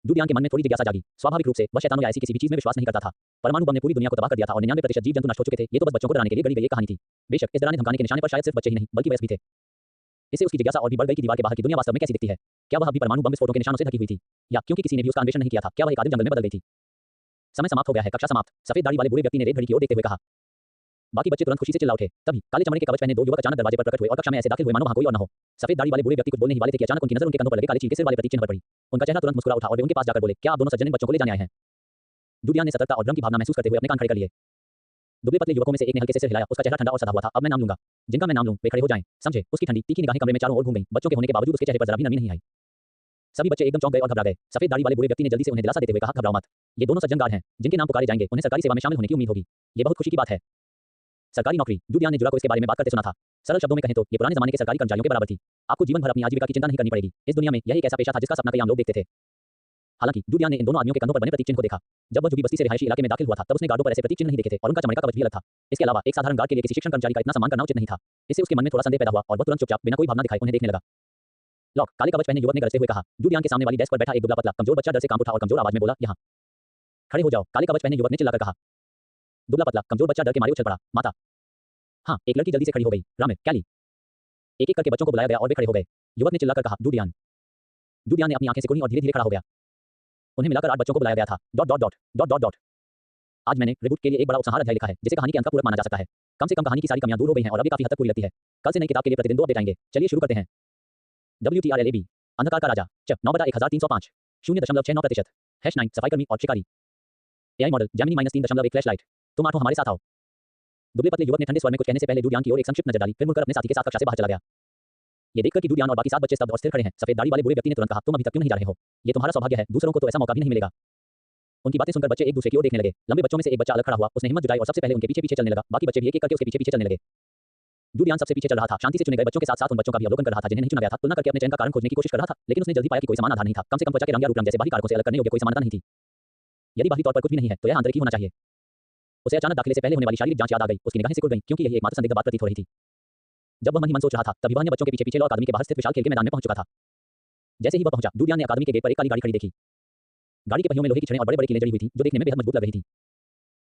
डूडियान के मन में थोड़ी जिज्ञासा जागी। स्वाभाविक रूप से वह शैतानों या ऐसी किसी भी चीज में विश्वास नहीं करता था। परमाणु बम ने पूरी दुनिया को तबाह कर दिया था और 99% जीव जंतु नष्ट हो चुके थे। ये तो बस बच्चों को डराने के लिए गढ़ी गई एक कहानी थी। बेशक इस डराने धमकाने के निशाने पर शायद सिर्फ बच्चे ही नहीं बल्कि वयस्क भी थे। इससे उसकी जिज्ञासा और भी बढ़ गई कि दीवार के बाहर की दुनिया वास्तव में कैसी दिखती है। क्या वह अभी परमाणु बम विस्फोटों के निशानों से ढकी हुई थी, या क्योंकि किसी ने भी उसका अन्वेषण नहीं किया था क्या वह एक आदिम जंगल में बदल गई थी। समय समाप्त हो गया है, कक्षा समाप्त। सफेद दाढ़ी वाले बूढ़े व्यक्ति ने रेत घड़ी की ओर देखते हुए कहा। बाकी बच्चे तुरंत खुशी से चिल्ला उठे। तभी काले चमड़े के कवच पहने दो युवक अचानक दरवाजे पर प्रकट हुए और कक्षा में ऐसे दाखिल हुए मानो वहां कोई और न हो। सफेद दाढ़ी वाले बूढ़े व्यक्ति कुछ बोलने ही वाले थे कि अचानक उनकी नजर उनके कंधों पर लगे काले चील के सिर वाले प्रतीक चिन्ह पर पड़ी। उनका चेहरा तुरंत मुस्कुरा उठा और वे उनके पास जाकर बोले, क्या आप दोनों सज्जन बच्चों को ले जाने आए हैं? डूडियान ने सतर्कता और भ्रम की भावना महसूस करते हुए अपने कान खड़े कर लिए। दुबले पतले युवकों में से एक ने हल्के से सिर हिलाया। उसका चेहरा ठंडा और सदा हुआ था। अब मैं नाम लूंगा। जिनका मैं नाम लूं वे खड़े हो जाएं, समझे? उसकी ठंडी तीखी निगाहें कमरे में चारों ओर घूम गईं। बच्चों के होने के बावजूद उसके चेहरे पर जरा भी नमी नहीं आई। सभी बच्चे एकदम चौंक गए और घबरा गए। सफेद दाढ़ी वाले बूढ़े व्यक्ति ने जल्दी से उन्हें दिलासा देते हुए कहा, घबराओ मत। ये दोनों सज्जन गार्ड हैं जिनके नाम पुकारे जाएंगे। उन्हें सरकारी सेवा में शामिल होने की उम्मीद होगी। ये बहुत खुशी की बात है। सरकारी नौकरी। डूडियान ने जुरा को इसके बारे में बात करते सुना था। सरल शब्दों में कहें तो ये पुराने जमाने के सरकारी कर्मचारियों के बराबर थी। आपको जीवन भर अपनी आजीविका की चिंता नहीं करनी पड़ेगी। इस दुनिया में यह एक ऐसा पेशा था जिसका सपना कई आम लोग देखते थे। हालांकि डूडियान ने इन दोनों आदमियों के कंधों पर बने प्रतीक चिन्ह को देखा। जब वह झुग्गी बस्ती से रिहायशी इलाके में दाखिल हुआ था तब उसने गार्डों पर ऐसे प्रतीक चिन्ह नहीं देखे थे और उनका चमड़े का कवच भी अलग था। इसके अलावा एक साधारण गार्ड के लिए किसी शिक्षण कर्मचारी का इतना सम्मान करना उचित नहीं था। इससे उसके मन में थोड़ा संदेह पैदा हुआ और वह तुरंत चुपचाप बिना कोई भावना दिखाए उन्हें देखने लगा। लॉक, काले कवच पहने युवक ने गरजते हुए कहा। डूडियान के सामने वाली डेस्क पर बैठा एक दुबला पतला कमजोर बच्चा डर से कांप उठा और कमजोर आवाज में बोला, यहाँ खड़े हो जाओ। काले कवच पहने युवक ने चिल्लाकर कहा। दुबला पतला कमजोर बच्चा डर के मारे उछल पड़ा। माता। हाँ, एक लड़की जल्दी से खड़ी हो गई। रामिर, कैली। एक एक करके बच्चों को बुलाया गया और वे खड़े हो गए। युवक ने चिल्लाकर कहा, डूडियान। डूडियान ने अपनी आंखें सिकुड़ी और धीरे धीरे खड़ा हो गया। उन्हें मिलाकर 8 बच्चों को बुलाया गया था। Dot dot dot dot dot dot. आज मैंने रिबूट के लिए एक बड़ा उपसंहार अध्याय लिखा है जिसे कहानी के अंत का पूरक माना जा सकता है। कम से कम कहानी की सारी कमियां दूर हो गई हैं और अब ये काफी हद तक पूरी लगती है। कल से नई किताब के लिए प्रतिदिन 2 अपडेट आएंगे। चलिए शुरू करते हैं। WTRLAB अंधकार का राजा च 9/1305 0.69% #9 सफाईकर्मी और शिकारी AI मॉडल जेमिनी -3.1 फ्लैशलाइट। तुम 8 हमारे साथ आओ। दुबले पतले युवक ने ठंडे स्वर में कुछ कहने से पहले डूडियान की ओर एक संक्षिप्त नजर डाली, फिर मुड़कर अपने साथी के साथ कक्षा से बाहर चला गया। ये देखकर कि डूडियान और बाकी 7 बच्चे स्तब्ध और स्थिर खड़े हैं, सफेद दाढ़ी वाले बूढ़े व्यक्ति ने तुरंत कहा, तुम अभी तक क्यों नहीं जा रहे हो? ये तुम्हारा सौभाग्य है, दूसरों को तो ऐसा मौका भी नहीं मिलेगा। उनकी बातें सुनकर बच्चे एक दूसरे की ओर देखने लगे। लंबे बच्चों में से एक बच्चा अलग खड़ा हुआ। उसने हिम्मत जुटाई और सबसे पहले उनके पीछे पीछे चलने लगा। बाकी बच्चे भी एक एक करके उसके पीछे पीछे चलने लगे। डूडियान सबसे पीछे चल रहा था, शांति से चुने गए बच्चों के साथ साथ उन बच्चों का भी अवलोकन कर रहा था जिन्हें नहीं चुना गया था। तुलना करके अपने चयन का कारण खोजने की कोशिश कर रहा था, लेकिन उसने जल्दी पाया कि कोई समान आधार नहीं था। कम से कम त्वचा के रंग या रूप रंग जैसे बाहरी कारकों से अलग करने योग्य कोई समानता नहीं थी। यदि बाहरी तौर पर कुछ भी नहीं है तो यह आंतरिक ही होना चाहिए। उसे अचानक दाखिले से पहले होने वाली शारीरिक जांच याद आ गई। उसकी निगाहें सिकुड़ गईं क्योंकि यही एकमात्र संदिग्ध बात प्रतीत हो रही थी। जब वह मन ही मन सोच रहा था तभी वह अन्य बच्चों के पीछे पीछे लॉ अकादमी के बाहर स्थित विशाल खेल के मैदान में पहुंच चुका था। जैसे ही वह पहुंचा, डूडियान ने अकादमी के गेट पर एक काली गाड़ी खड़ी देखी। गाड़ी के पहियों में लोहे की छड़ें और बड़े बड़े कीलें जड़ी हुई थी जो देखने में बेहद मजबूत लग रही थी।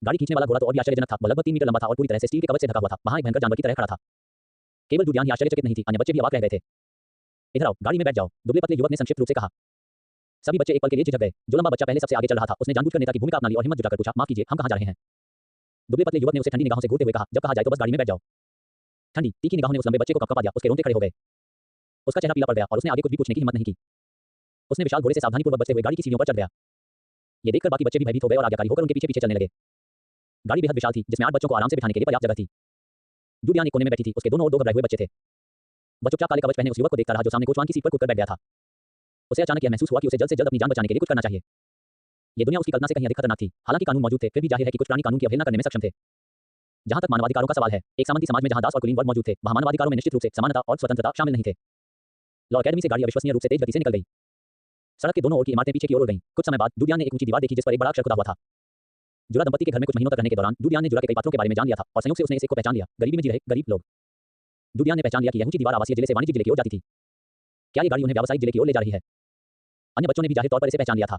गाड़ी खींचने वाला घोड़ा तो और भी आश्चर्यजनक था। वह लगभग 3 मीटर लंबा था और पूरी तरह से स्टील के कवच से ढका हुआ था। वहां एक भयंकर जानवर की तरह खड़ा था। केवल डूडियान ही आश्चर्यचकित नहीं थी, अन्य बच्चे भी अवाक रह गए थे। इधर आओ, गाड़ी में बैठ जाओ, दुबले पतले युवक ने संक्षिप्त रूप से कहा। सभी बच्चे एक पल के लिए झिझक गए। जो लंबा बच्चा पहले सबसे आगे चल रहा था उसने जानबूझकर नेता की भूमिका अपना ली और हिम्मत जुटाकर पूछा, माफ कीजिए, हम कहां जा रहे हैं? दुबले पतले युवक ने उसे ठंडी निगाहों से घूरते हुए कहा, जब कहा जाए तो बस गाड़ी में बैठ जाओ। ठंडी तीखी निगाहों ने उस लंबे बच्चे को कपकपा दिया। उसके रोंगटे खड़े हो गए। उसका चेहरा पीला पड़ गया और उसने आगे कुछ भी पूछने की हिम्मत नहीं की। उसने विशाल घोड़े से सावधानीपूर्वक बचते हुए गाड़ी की सीढ़ियों पर चढ़ गया। ये देखकर बाकी बच्चे भी भयभीत हो गए और आज्ञाकारी होकर उनके पीछे पीछे चलने लगे। गाड़ी बेहद विशाल थी जिसमें 8 बच्चों को आराम से बिठाने के लिए पर्याप्त जगह थी। डूडियान एक कोने में बैठी थी। उसके दोनों ओर 2 घबराए हुए बच्चे थे। वह चुपचाप काले कवच पहने उस युवक को देखता रहा जो सामने कोचवान की सीट पर कूदकर बैठ गया था। उसे अचानक यह महसूस हुआ कि उसे जल्द से जल्द अपनी जान बचाने के लिए कुछ करना चाहिए। ये दुनिया उसकी कल्पना से कहीं अधिक खतरनाक थी। हालांकि कानून मौजूद थे, फिर भी जाहिर है कि कुछ प्राणी कानून की अवहेलना करने में सक्षम थे। जहां तक मानवाधिकारों का सवाल है, एक सामंती समाज में जहां दास और कुलीन वर्ग मौजूद थे, वहां मानवाधिकारों में निश्चित रूप से समानता और स्वतंत्रता शामिल नहीं थे। लॉ अकेडमी से गाड़ी अविश्वसनीय रूप से तेज गति से निकल गई। सड़क के दोनों ओर की इमारतें पीछे की ओर उड़ गईं। कुछ समय बाद डूडियान ने एक ऊंची दीवार देखी जिस पर एक बड़ा अक्षर खुदा हुआ था। जुरा दंपति के घर में कुछ महीनों तक रहने के दौरान डूडियान ने जुरा के कई पात्रों के बारे में जान लिया था और संयोग से उसने इसे को पहचान लिया। गरीबी में जी रहे गरीब लोग। डूडियान ने पहचान लिया कि यह ऊंची दीवार आवासीय जिले से वाणिज्यिक जिले की ओर जाती थी। क्या ये गाड़ी उन्हें व्यावसायिक जिले की ओर ले जा रही है? अन्य बच्चों ने भी जाहिर तौर पर इसे पहचान लिया था।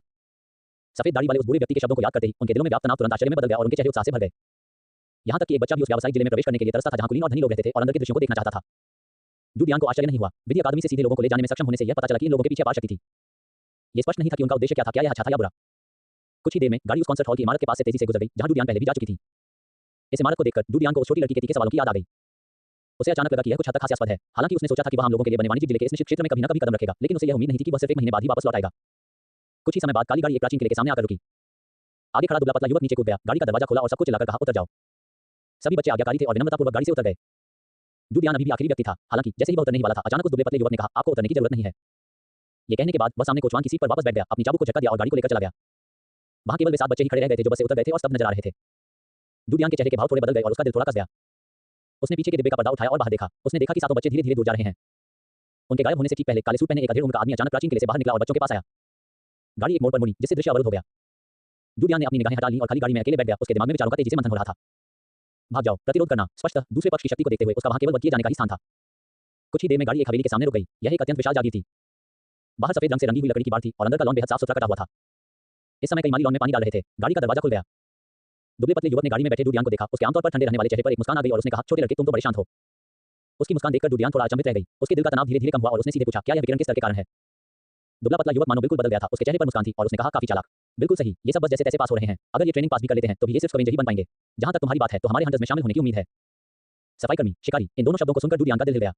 सफेद दाढ़ी वाले उस बूढ़े व्यक्ति के शब्दों को याद करते ही उनके दिलों में व्याप्त तनाव तुरंत आश्चर्य में बदल गया और उनके चेहरे उत्साह से भर गए। यहाँ तक कि एक बच्चा भी उस व्यावसायिक जिले में प्रवेश करने के लिए तरसता था जहाँ कुलीन और धनी लोग रहते थे और अंदर के दृश्यों को देखना चाहता था। डूडियान को आश्चर्य नहीं हुआ। विधि अकादमी से सीधे लोगों को ले जाने में सक्षम होने से यह पता चला कि इन लोगों के पीछे अपार शक्ति थी। ये स्पष्ट नहीं था कि उनका उद्देश्य क्या था, क्या यह अच्छा था या बुरा। कुछ ही देर में गाड़ी उस कॉन्सर्ट हॉल की इमारत के पास से तेजी से गुजर गई जहां डूडियान पहले भी जा चुकी थी। इस इमारत को देखकर डूडियान को उस छोटी लड़की के तीखे सवालों की याद आ गई। उसे अचानक लगा कि यह कुछ हद तक हास्यास्पद है। हालांकि उसने सोचा था कि वह हम लोगों के लिए बने वाणिज्यिक जिले के इस निश्चित क्षेत्र में कभी न कभी कदम रखेगा, लेकिन उसे यह उम्मीद नहीं थी कि वह सिर्फ 1 महीने बाद ही वापस लौट आएगा। कुछ ही समय बाद काली गाड़ी एक प्राचीन किले के सामने आकर रुकी। आगे खड़ा दुबला पतला युवक नीचे कूद गया। गाड़ी का दरवाजा खोला और सबको चिल्लाकर कहा, उतर जाओ। सभी बच्चे आज्ञाकारी थे और विनम्रतापूर्वक गाड़ी से उतर गए। डूडियान अभी भी आखिरी व्यक्ति था। हालांकि जैसे ही वह उतरने ही वाला था, अचानक उस दुबले पतले युवक ने कहा, आपको उतरने की जरूरत नहीं है। ये कहने के बाद वह सामने कोचवान की सीट पर वापस बैठ गया, अपनी चाबुक को झटका दिया और गाड़ी को लेकर चला गया। वहां केवल वे 7 बच्चे ही खड़े रह गए थे जो बस से उतर गए थे और स्तब्ध नजर आ रहे थे। डूडियान के चेहरे के भाव थोड़े बदल गए और उसका दिल थोड़ा कस गया। उसने पीछे के डिब्बे का पर्दा उठाया और बाहर देखा। उसने देखा कि 7 बच्चे धीरे धीरे दूर जा रहे हैं। उनके गायब होने से ठीक पहले काले सूट पहने एक अधेड़ उम्र का आदमी अचानक प्राचीन किले से बाहर निकला और बच्चों के पास आया। गाड़ी एक मोड़ पर मुड़ी, जिससे दृश्य अवरुद्ध हो गया। डूडियान ने अपनी निगाहें हटा लीं और खाली गाड़ी में अकेले बैठ गया। उसके दिमाग में विचारों का तेजी से मंथन हो रहा था। भाग जाओ, प्रतिरोध करना। स्पष्टतः दूसरे पक्ष की शक्ति को देखते हुए उसका वहां केवल वध किए जाने का ही स्थान था। कुछ ही देर में गाड़ी एक हवेली के सामने रुक गई। यह एक अत्यंत विशाल जागीर थी। बाहर सफेद रंग से रंगी हुई लकड़ी की बाड़ थी और अंदर का लॉन बेहद साफ सुथरा कटा हुआ था। इस समय कई माली लॉन में पानी डाल रहे थे। गाड़ी का दरवाजा खुल गया। दुबले पतले युवक ने गाड़ी में बैठे डूडियान को देखा। उसके आमतौर पर ठंडे रहने वाले चेहरे पर एक मुस्कान आ गई और उसने कहा, छोटे लड़के, तुम तो बड़े शांत हो। उसकी मुस्कान देखकर डूडियान थोड़ा अचंभित रह गई। उसके दिल का तनाव धीरे धीरे कम हुआ और उसने सीधे पूछा, क्या यह विकिरण किस तरह के कारण है? दुबला पतला युवक मानो बिल्कुल बदल गया था। उसके चेहरे पर मुस्कान थी और उसने कहा, काफी चालाक। बिल्कुल सही, ये सब बस जैसे तैसे पास हो रहे हैं। अगर ये ट्रेनिंग पास भी कर लेते हैं तो भी ये सिर्फ स्कवेंजर ही बन पाएंगे। जहां तक तुम्हारी बात है तो हमारे हंटर्स में शामिल होने की उम्मीद है। सफाई कर्मी, शिकारी, इन दोनों शब्दों को सुनकर डूडियान का दिल हिल गया।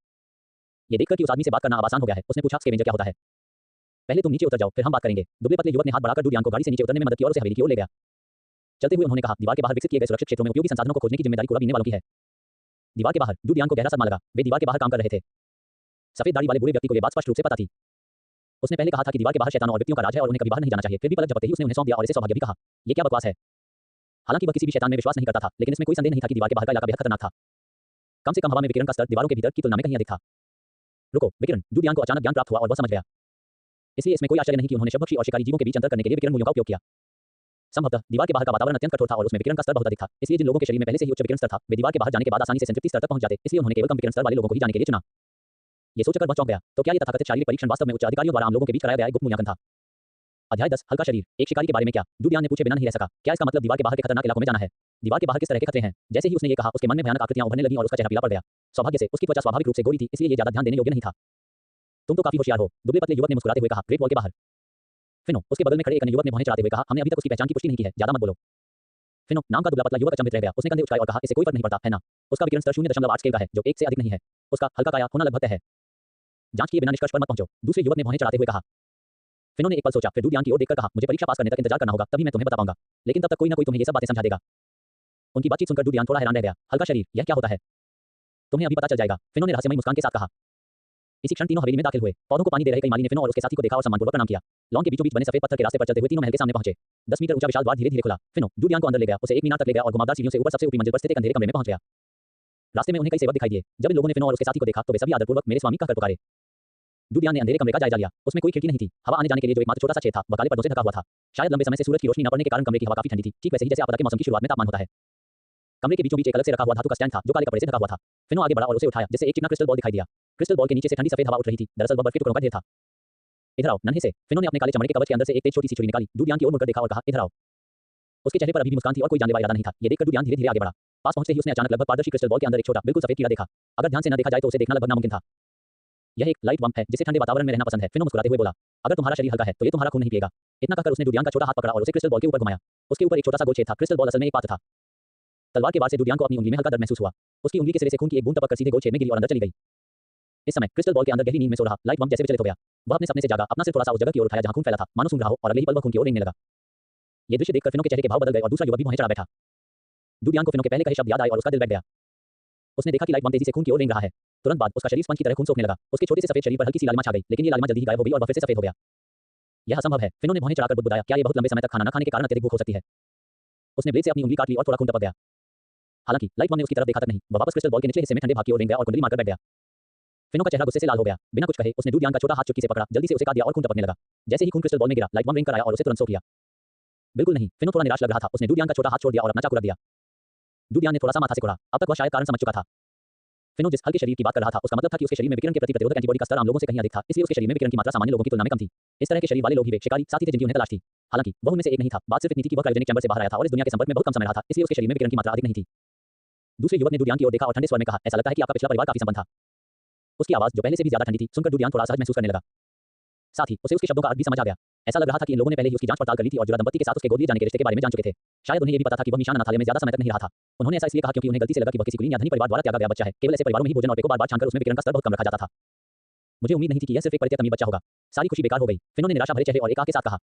ये देखकर कि उस आदमी से बात करना अब आसान हो गया है, उसने पूछा, स्कवेंजर क्या होता है? पहले तुम नीचे उतर जाओ, फिर हम बात करेंगे। दुबले पतले युवक ने हाथ बढ़ाकर डूडियान को गाड़ी से नीचे उतरने में मदद की और उसे हवेली की ओर ले गया। चलते हुए उन्होंने कहा, दीवार के बाहर विकसित किए गए सुरक्षित क्षेत्रों में उपयोगी संसाधनों को खोजने की जिम्मेदारी कूड़ा बीनने वालों की है। दीवार के बाहर डूडियान को गहरा सदमा लगा। वे दीवार के बाहर काम कर रहे थे। सफेद दाढ़ी वाले बूढ़े व्यक्ति को यह बात स्पष्ट रूप से पता थी। उसने पहले कहा था कि दीवार के बाहर शैतानों और व्यक्तियों का राज है और उन्हें कभी बाहर नहीं जाना चाहिए। फिर भी पलक झपकते ही उसने उन्हें सौंप दिया और इसे सौभाग्य भी कहा। यह क्या बकवास है? हालांकि वह किसी भी शैतान में विश्वास नहीं करता था, लेकिन इसमें कोई संदेह नहीं था कि दीवार के बाहर का इलाका बेहद खतरनाक था। कम से कम हवा में विकिरण का स्तर दीवारों के भीतर की तुलना में कहीं अधिक था। रुको, विकिरण। डूडियान को अचानक ज्ञान प्राप्त हुआ और वह समझ गया। इसलिए इसमें कोई आश्चर्य नहीं कि उन्होंने शवभक्षी और शिकारी जीवों के बीच अंतर करने के लिए विकिरण मूल्यों का उपयोग किया। संभवतः दीवार के बाहर का वातावरण अत्यंत कठोर था और उसमें विकिरण का स्तर बहुत अधिक था। इसलिए जिन लोगों के शरीर में पहले से ही उच्च विकिरण स्तर था, वे दीवार के बाहर जाने के बाद आसानी से संतृप्ति स्तर तक पहुंच जाते। इसलिए उन्होंने केवल कम विकिरण स्तर वाले लोगों को ही जाने के लिए चुना। ये सोचकर वह चौंक गया। तो क्या ये तथाकथित शारीरिक परीक्षण वास्तव में उच्च अधिकारियों द्वारा आम लोगों के बीच कराया गया एक गुप्त मूल्यांकन था? अध्याय 10, हल्का शरीर। एक शिकारी के बारे में क्या? डूडियान ने पूछे बिना नहीं रह सका। क्या इसका मतलब दीवार के बाहर के खतरनाक इलाकों में जाना है? दीवार के बाहर किस तरह के खतरे हैं? जैसे ही उसने ये कहा, उसके मन में भयानक आकृतियां उभरने लगीं और उसका चेहरा पीला पड़ गया। सौभाग्य से उसकी त्वचा स्वाभाविक रूप से गोरी थी, इसलिए ये ज्यादा ध्यान देने योग्य नहीं था। तुम तो काफी होशियार हो, दुबले पतले युवक ने मुस्कुराते हुए कहा। ग्रेट वॉल के बाहर। फिनो, उसके बगल में खड़े एक अन्य युवक ने भौहें चढ़ाते हुए कहा, हमने अभी तक उसकी पहचान की पुष्टि नहीं की है, ज्यादा मत बोलो। फिनो नाम का दुबला पतला युवक अचंभित रह गया। उसने कंधे उठाए और कहा, इससे कोई फर्क नहीं पड़ता है ना? उसका विकिरण स्तर 0.8 स्केल का है, जो 1 से अधिक नहीं है। उसका हल्का काया होना लगभग तय है। जांच किए बिना निष्कर्ष पर मत पहुंचो, दूसरे युवक ने भौहें चढ़ाते हुए कहा। फिनो ने एक पल सोचा, फिर डूडियान की ओर देखकर कहा, मुझे परीक्षा पास करने तक इंतजार करना होगा, तभी मैं तुम्हें बता पाऊंगा। लेकिन तब तक कोई ना कोई तुम्हें ये सब बातें समझा देगा। उनकी बातचीत सुनकर डूडियान थोड़ा हैरान रह गया। हल्का शरीर, यह क्या होता है? तुम्हें अभी पता चल जाएगा, फिनो ने रहस्यमयी मुस्कान के साथ कहा। इसी क्षण तीनों हवेली में दाखिल हुए। पौधों को पानी दे रहे कई माली ने फिनो और उसके साथी को देखा और सम्मानपूर्वक प्रणाम किया। लॉन के बीचों बीच बने सफेद पत्थर के रास्ते पर चलते हुए तीनों महल के सामने पहुंचे। 10 मीटर ऊंचा विशाल द्वार धीरे धीरे खुला। फिनो डूडियान को अंदर ले गया, उसे एक मीनार तक ले गया और घुमावदार सीढ़ियों से ऊपर सबसे ऊपरी मंजिल पर स्थित एक अंधेरे कमरे में पहुंच गया। रास्ते में उन्हें कई सेवक दिखाई दिए। जब इन लोगों ने फिनो और उसके साथी को देखा तो वे सभी आदरपूर्वक मेरे स्वामी कहकर पुकारे। डूडियान ने अंधेरे कमरे का जायजा लिया। उसमें कोई खिड़की नहीं थी। हवा आने जाने के लिए जो एकमात्र छोटा सा छेद था, वह काले पर्दों से ढका हुआ था। शायद लंबे समय से सूरज की रोशनी न पड़ने के कारण कमरे की हवा काफी ठंडी थी, ठीक वैसे ही जैसे आपदा के मौसम की शुरुआत में तापमान होता है। कमरे के बीचों बीच एक अलग से रखा हुआ धातु का स्टैंड था, जो काले कपड़े से ढका हुआ था। फिनो आगे बढ़ा और उसे उठाया, जिससे एक चिकना क्रिस्टल बॉल दिखाई दिया। क्रिस्टल बॉल के नीचे से ठंडी सफेद हवा उठ रही थी। दरअसल वह बर्फ के टुकड़ों का ढेर था। इधर आओ, नन्हे से। फिनो ने अपने काले चमड़े के कवच के अंदर से एक तेज छोटी सी छुरी निकाली। डूडियान की ओर मुड़कर देखा और कहा, इधर आओ। उसके चेहरे पर अभी भी मुस्कान थी और कोई जानलेवा इरादा नहीं था। ये देखकर डूडियान धीरे धीरे आगे बढ़ा। पास पहुंचते ही उसने अचानक लगभग पारदर्शी क्रिस्टल बॉल के अंदर एक छोटा बिल्कुल सफेद कीड़ा देखा। अगर ध्यान से न देखा जाए तो उसे देखना लगभग नामुमकिन था। यह एक लाइट वम्प है जिसे ठंडे वातावरण में रहना पसंद है। फिनो मुस्कुराते हुए बोला, अगर तुम्हारा शरीर हल्का है तो ये तुम्हारा खून नहीं पिएगा। इतना कहकर उसने डूडियान का छोटा हाथ पकड़ा और उसे क्रिस्टल बॉल के ऊपर घुमाया। उसके ऊपर एक छोटा सा गोल छेद था। क्रिस्टल बॉल असल में एक पात्र था। तलवार के वार से डूडियान को अपनी उंगली में हल्का दर्द महसूस हुआ। उसकी उंगली के सिरे से खून की एक बूंद टपक कर सीधे गोल छेद में गिरी और अंदर चली गई। इस समय क्रिस्टल बॉल के अंदर गहरी नींद में सो रहा लाइट वम्प जैसे विचलित हो गया। वह अपने सपने से जागा, अपना सिर थोड़ा सा उस जगह की ओर उठाया जहां खून फैला था, मानो सूंघ रहा हो, और अगले ही पल वह खून की ओर रेंगने लगा। ये दृश्य देखकर फिनो के चेहरे के भाव बदल गए और दूसरा युवक भी भौहें चढ़ा बैठा। डूडियान को फिनो के पहले कहे शब्द याद आए और उसका दिल बैठ गया। उसने देखा कि लाइट वम्प तेजी से खून की ओर रेंग रहा है। तुरंत बाद उसका शरीर स्पंज की तरह खून सोखने लगा। उसके छोटे से सफेद शरीर पर हल्की सी लालिमा छा गई, लेकिन ये लालिमा जल्दी ही गायब हो गई और वह फिर से सफेद हो गया। यह असंभव है, फिनो ने भौहें चढ़ाकर बुदबुदाया। क्या ये बहुत लंबे समय तक खाना न खाने के कारण अत्यधिक भूख हो सकती है? उसने ब्लेड से अपनी उंगली काट ली और थोड़ा खून टपक गया। हालांकि लाइट वम्प ने उसकी तरफ देखा तक नहीं। वह वापस क्रिस्टल बॉल के निचले हिस्से में ठंडे भाग की ओर रेंग गया और कुंडली मारकर बैठ गया। फिनो का चेहरा गुस्से से लाल हो गया। बिना कुछ कहे उसने डूडियान का छोटा हाथ चुटकी से पकड़ा, जल्दी से उसे काट दिया और खून टपकने लगा। जैसे ही खून क्रिस्टल बॉल में गिरा, लाइट वम्प रेंग कर आया और उसे तुरंत सोख लिया। बिल्कुल नहीं, फिनो थोड़ा निराश लग रहा था। उसने डूडियान का छोटा हाथ छोड़ दिया और अपना चाकू रख दिया। डूडियान ने थोड़ा सा माथा से कोड़ा। अब तक वह शायद कारण समझ चुका था। फिनो जिस हल्के शरीर की बात कर रहा था, उसका मतलब था कि उसके शरीर में विकिरण के प्रति प्रतिरोधक एंटीबॉडी का स्तर आम लोगों से कहीं अधिक था, इसलिए उसके शरीर में विकिरण की मात्रा सामान्य लोगों की तुलना में कम थी। इस तरह के शरीर वाले लोग ही वे शिकारी साथी थे जिनकी उन्हें तलाश थी। हालांकि वह उनमें से एक नहीं था। बात सिर्फ इतनी थी कि वह क्रायोजेनिक चैंबर से बाहर आया था और इस दुनिया के संपर्क में बहुत कम समय रहा था, इसलिए उसके शरीर में विकिरण की मात्रा अधिक नहीं थी। दूसरे युवक ने डूडियान की ओर देखा और ठंडे स्वर में कहा, ऐसा लगता है कि आपका पिछला परिवार काफी संबंध था। उसकी आवाज जो पहले से भी ज्यादा ठंडी थी, सुनकर डूडियान थोड़ा सहज महसूस करने लगा। साथ ही उसे उसके शब्दों का अर्थ भी समझ आ गया। ऐसा लग रहा था कि इन लोगों ने पहले ही उसकी जांच पड़ताल कर ली थी और जुड़ा दंपति के साथ उसके गोद लिए जाने के रिश्ते के बारे में जान चुके थे। शायद उन्हें यह भी पता था कि वह मिशान अनाथालय में ज्यादा समय तक नहीं रहा था। उन्होंने ऐसा इसलिए कहा क्योंकि उन्हें गलती से लगा कि वह किसी कुलीन या धनी परिवार द्वारा त्यागा गया बच्चा है। केवल ऐसे परिवारों में ही भोजन और पे को बार-बार छानकर उसमें विकिरण का स्तर बहुत कम रखा जाता था। मुझे उम्मीद नहीं थी कि यह सिर्फ एक परित्यक्त अमीर बच्चा होगा। सारी खुशी बेकार हो गई। फिनो ने निराशा भरे चेहरे और एक आह के साथ कहा।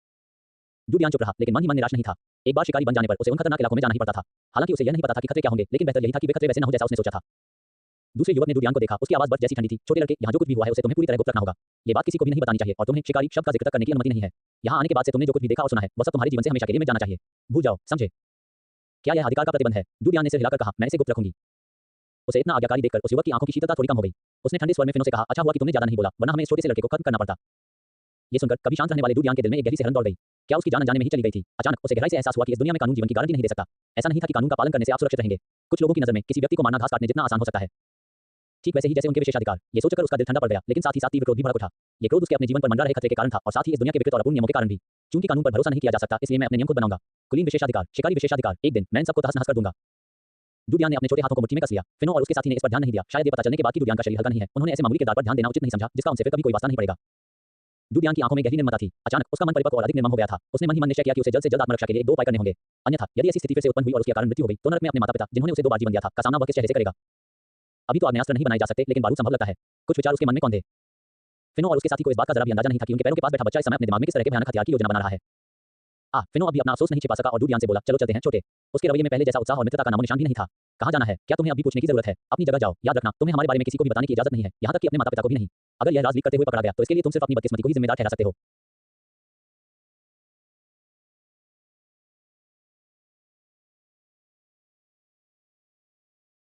डूडियान चुप रहा, लेकिन मन ही मन निराश नहीं था। एक बार शिकारी बन जाने पर उसे उन खतरनाक इलाकों में जाना ही पड़ता था। हालांकि उसे यह नहीं पता था कि खतरे क्या होंगे, लेकिन बेहतर यही था कि वे खतरे वैसे न हो जैसा उसने सोचा था। दूसरे युवक ने डूडियान को देखा। उसकी आवाज बर्फ जैसी ठंडी थी। छोटे लड़के, यहाँ जो कुछ भी हुआ है उसे तुम्हें पूरी तरह गुप्त रखना होगा। ये बात किसी को भी नहीं बतानी चाहिए और तुम्हें शिकारी शब्द का जिक्र तक करने की अनुमति नहीं है। यहाँ आने के बाद से तुमने जो कुछ भी देखा और सुना है, वह सब तुम्हारे जीवन से हमेशा के लिए मिट जाना चाहिए। भूल जाओ, समझे? क्या यह अधिकार का प्रतिबंध है? डूडियान ने सिर हिलाकर कहा, मैं इसे गुप्त रखूंगी। उसे इतना आज्ञाकारी देखकर उस युवक की आंखों की शीतलता थोड़ी कम हो गई। उसने ठंडे स्वर में फिनो से कहा, अच्छा हुआ कि तुमने ज्यादा नहीं बोला, वरना हमें इस छोटे से लड़के को खत्म करना पड़ता। ये सुनकर कभी शांत रहने वाले डूडियान के दिल में एक गहरी सी हलन दौड़ गई। क्या उसकी जान अनजाने में ही चली गई थी? अचानक उसे गहराई से एहसास हुआ कि इस दुनिया में कानून जीवन की गारंटी नहीं दे सकता। ऐसा नहीं था कि कानून का पालन करने से आप सुरक्षित रहेंगे। कुछ लोगों की नजर में किसी व्यक्ति को मारना घास काटने जितना आसान हो सकता है, ठीक वैसे ही जैसे उनके विशेषाधिकार। ये सोचकर उसका दिल ठंडा पड़ गया, लेकिन साथ ही साथ तीव्र क्रोध भी भड़क उठा। ये क्रोध उसके अपने जीवन पर मंडरा रहे खतरे के कारण था और साथ ही इस दुनिया के विकृत और अपूर्ण नियमों के कारण भी। चूंकि कानून पर भरोसा नहीं किया जा सकता, इसलिए मैं अपने नियम खुद बनाऊंगा। कुलीन विशेषाधिकार, शिकारी विशेषाधिकार, एक दिन मैं इन सबको तहस नहस कर दूंगा। डूडियान ने अपने छोटे हाथों को मुट्ठी में कस लिया। फिनो और उसके साथी ने इस पर ध्यान नहीं दिया। शायद ये पता चलने के बाद कि डूडियान का शरीर हल्का नहीं है, उन्होंने ऐसे मामूली किरदार पर ध्यान देना उचित नहीं समझा, जिसका उनसे फिर कभी कोई वास्ता नहीं पड़ेगा। डूडियान की आंखों में गहरी निर्ममता थी। अचानक उसका मन परिपक्व और अधिक निर्मम हो गया था। उसने मन ही मन निश्चय किया कि उसे जल्द से जल्द आत्मरक्षा के लिए 2 उपाय करने होंगे। अन्यथा यदि ऐसी स्थिति फिर से उत्पन्न हुई और उसके कारण मृत्यु हो गई, तो नरक में अपने माता-पिता, जिन्होंने उसे 2 बार जीवन दिया था, का सामना वह किस चेहरे से करेगा? अभी तो आग्नेयास्त्र नहीं बनाए जा सकते, लेकिन बारूद संभव लगता है। कुछ विचार उसके मन में कौन थे? फिनो और उसके साथी को इस बात का जरा भी अंदाजा नहीं था कि उनके पैरों के पास बैठा बच्चा इस समय अपने दिमाग में किस तरह के भयानक हथियार की योजना बना रहा है। फिनो अभी अपना अफसोस नहीं छिपा सका और डूडियान से बोला, चलो चलते हैं छोटे। उसके रवैये में पहले जैसा उत्साह और मित्रता का नामो निशान भी नहीं था। कहाँ जाना है? क्या तुम्हें अभी पूछने की जरूरत है? अपनी जगह जाओ। याद रखना, तुम्हें हमारे बारे में किसी को भी बताने की इजाजत नहीं है, यहाँ तक कि अपने माता-पिता को भी नहीं। अगर यह राज लीक करते हुए पकड़ा गया, तो इसके लिए तुम सिर्फ अपनी बदकिस्मती को ही जिम्मेदार ठहरा सकते हो।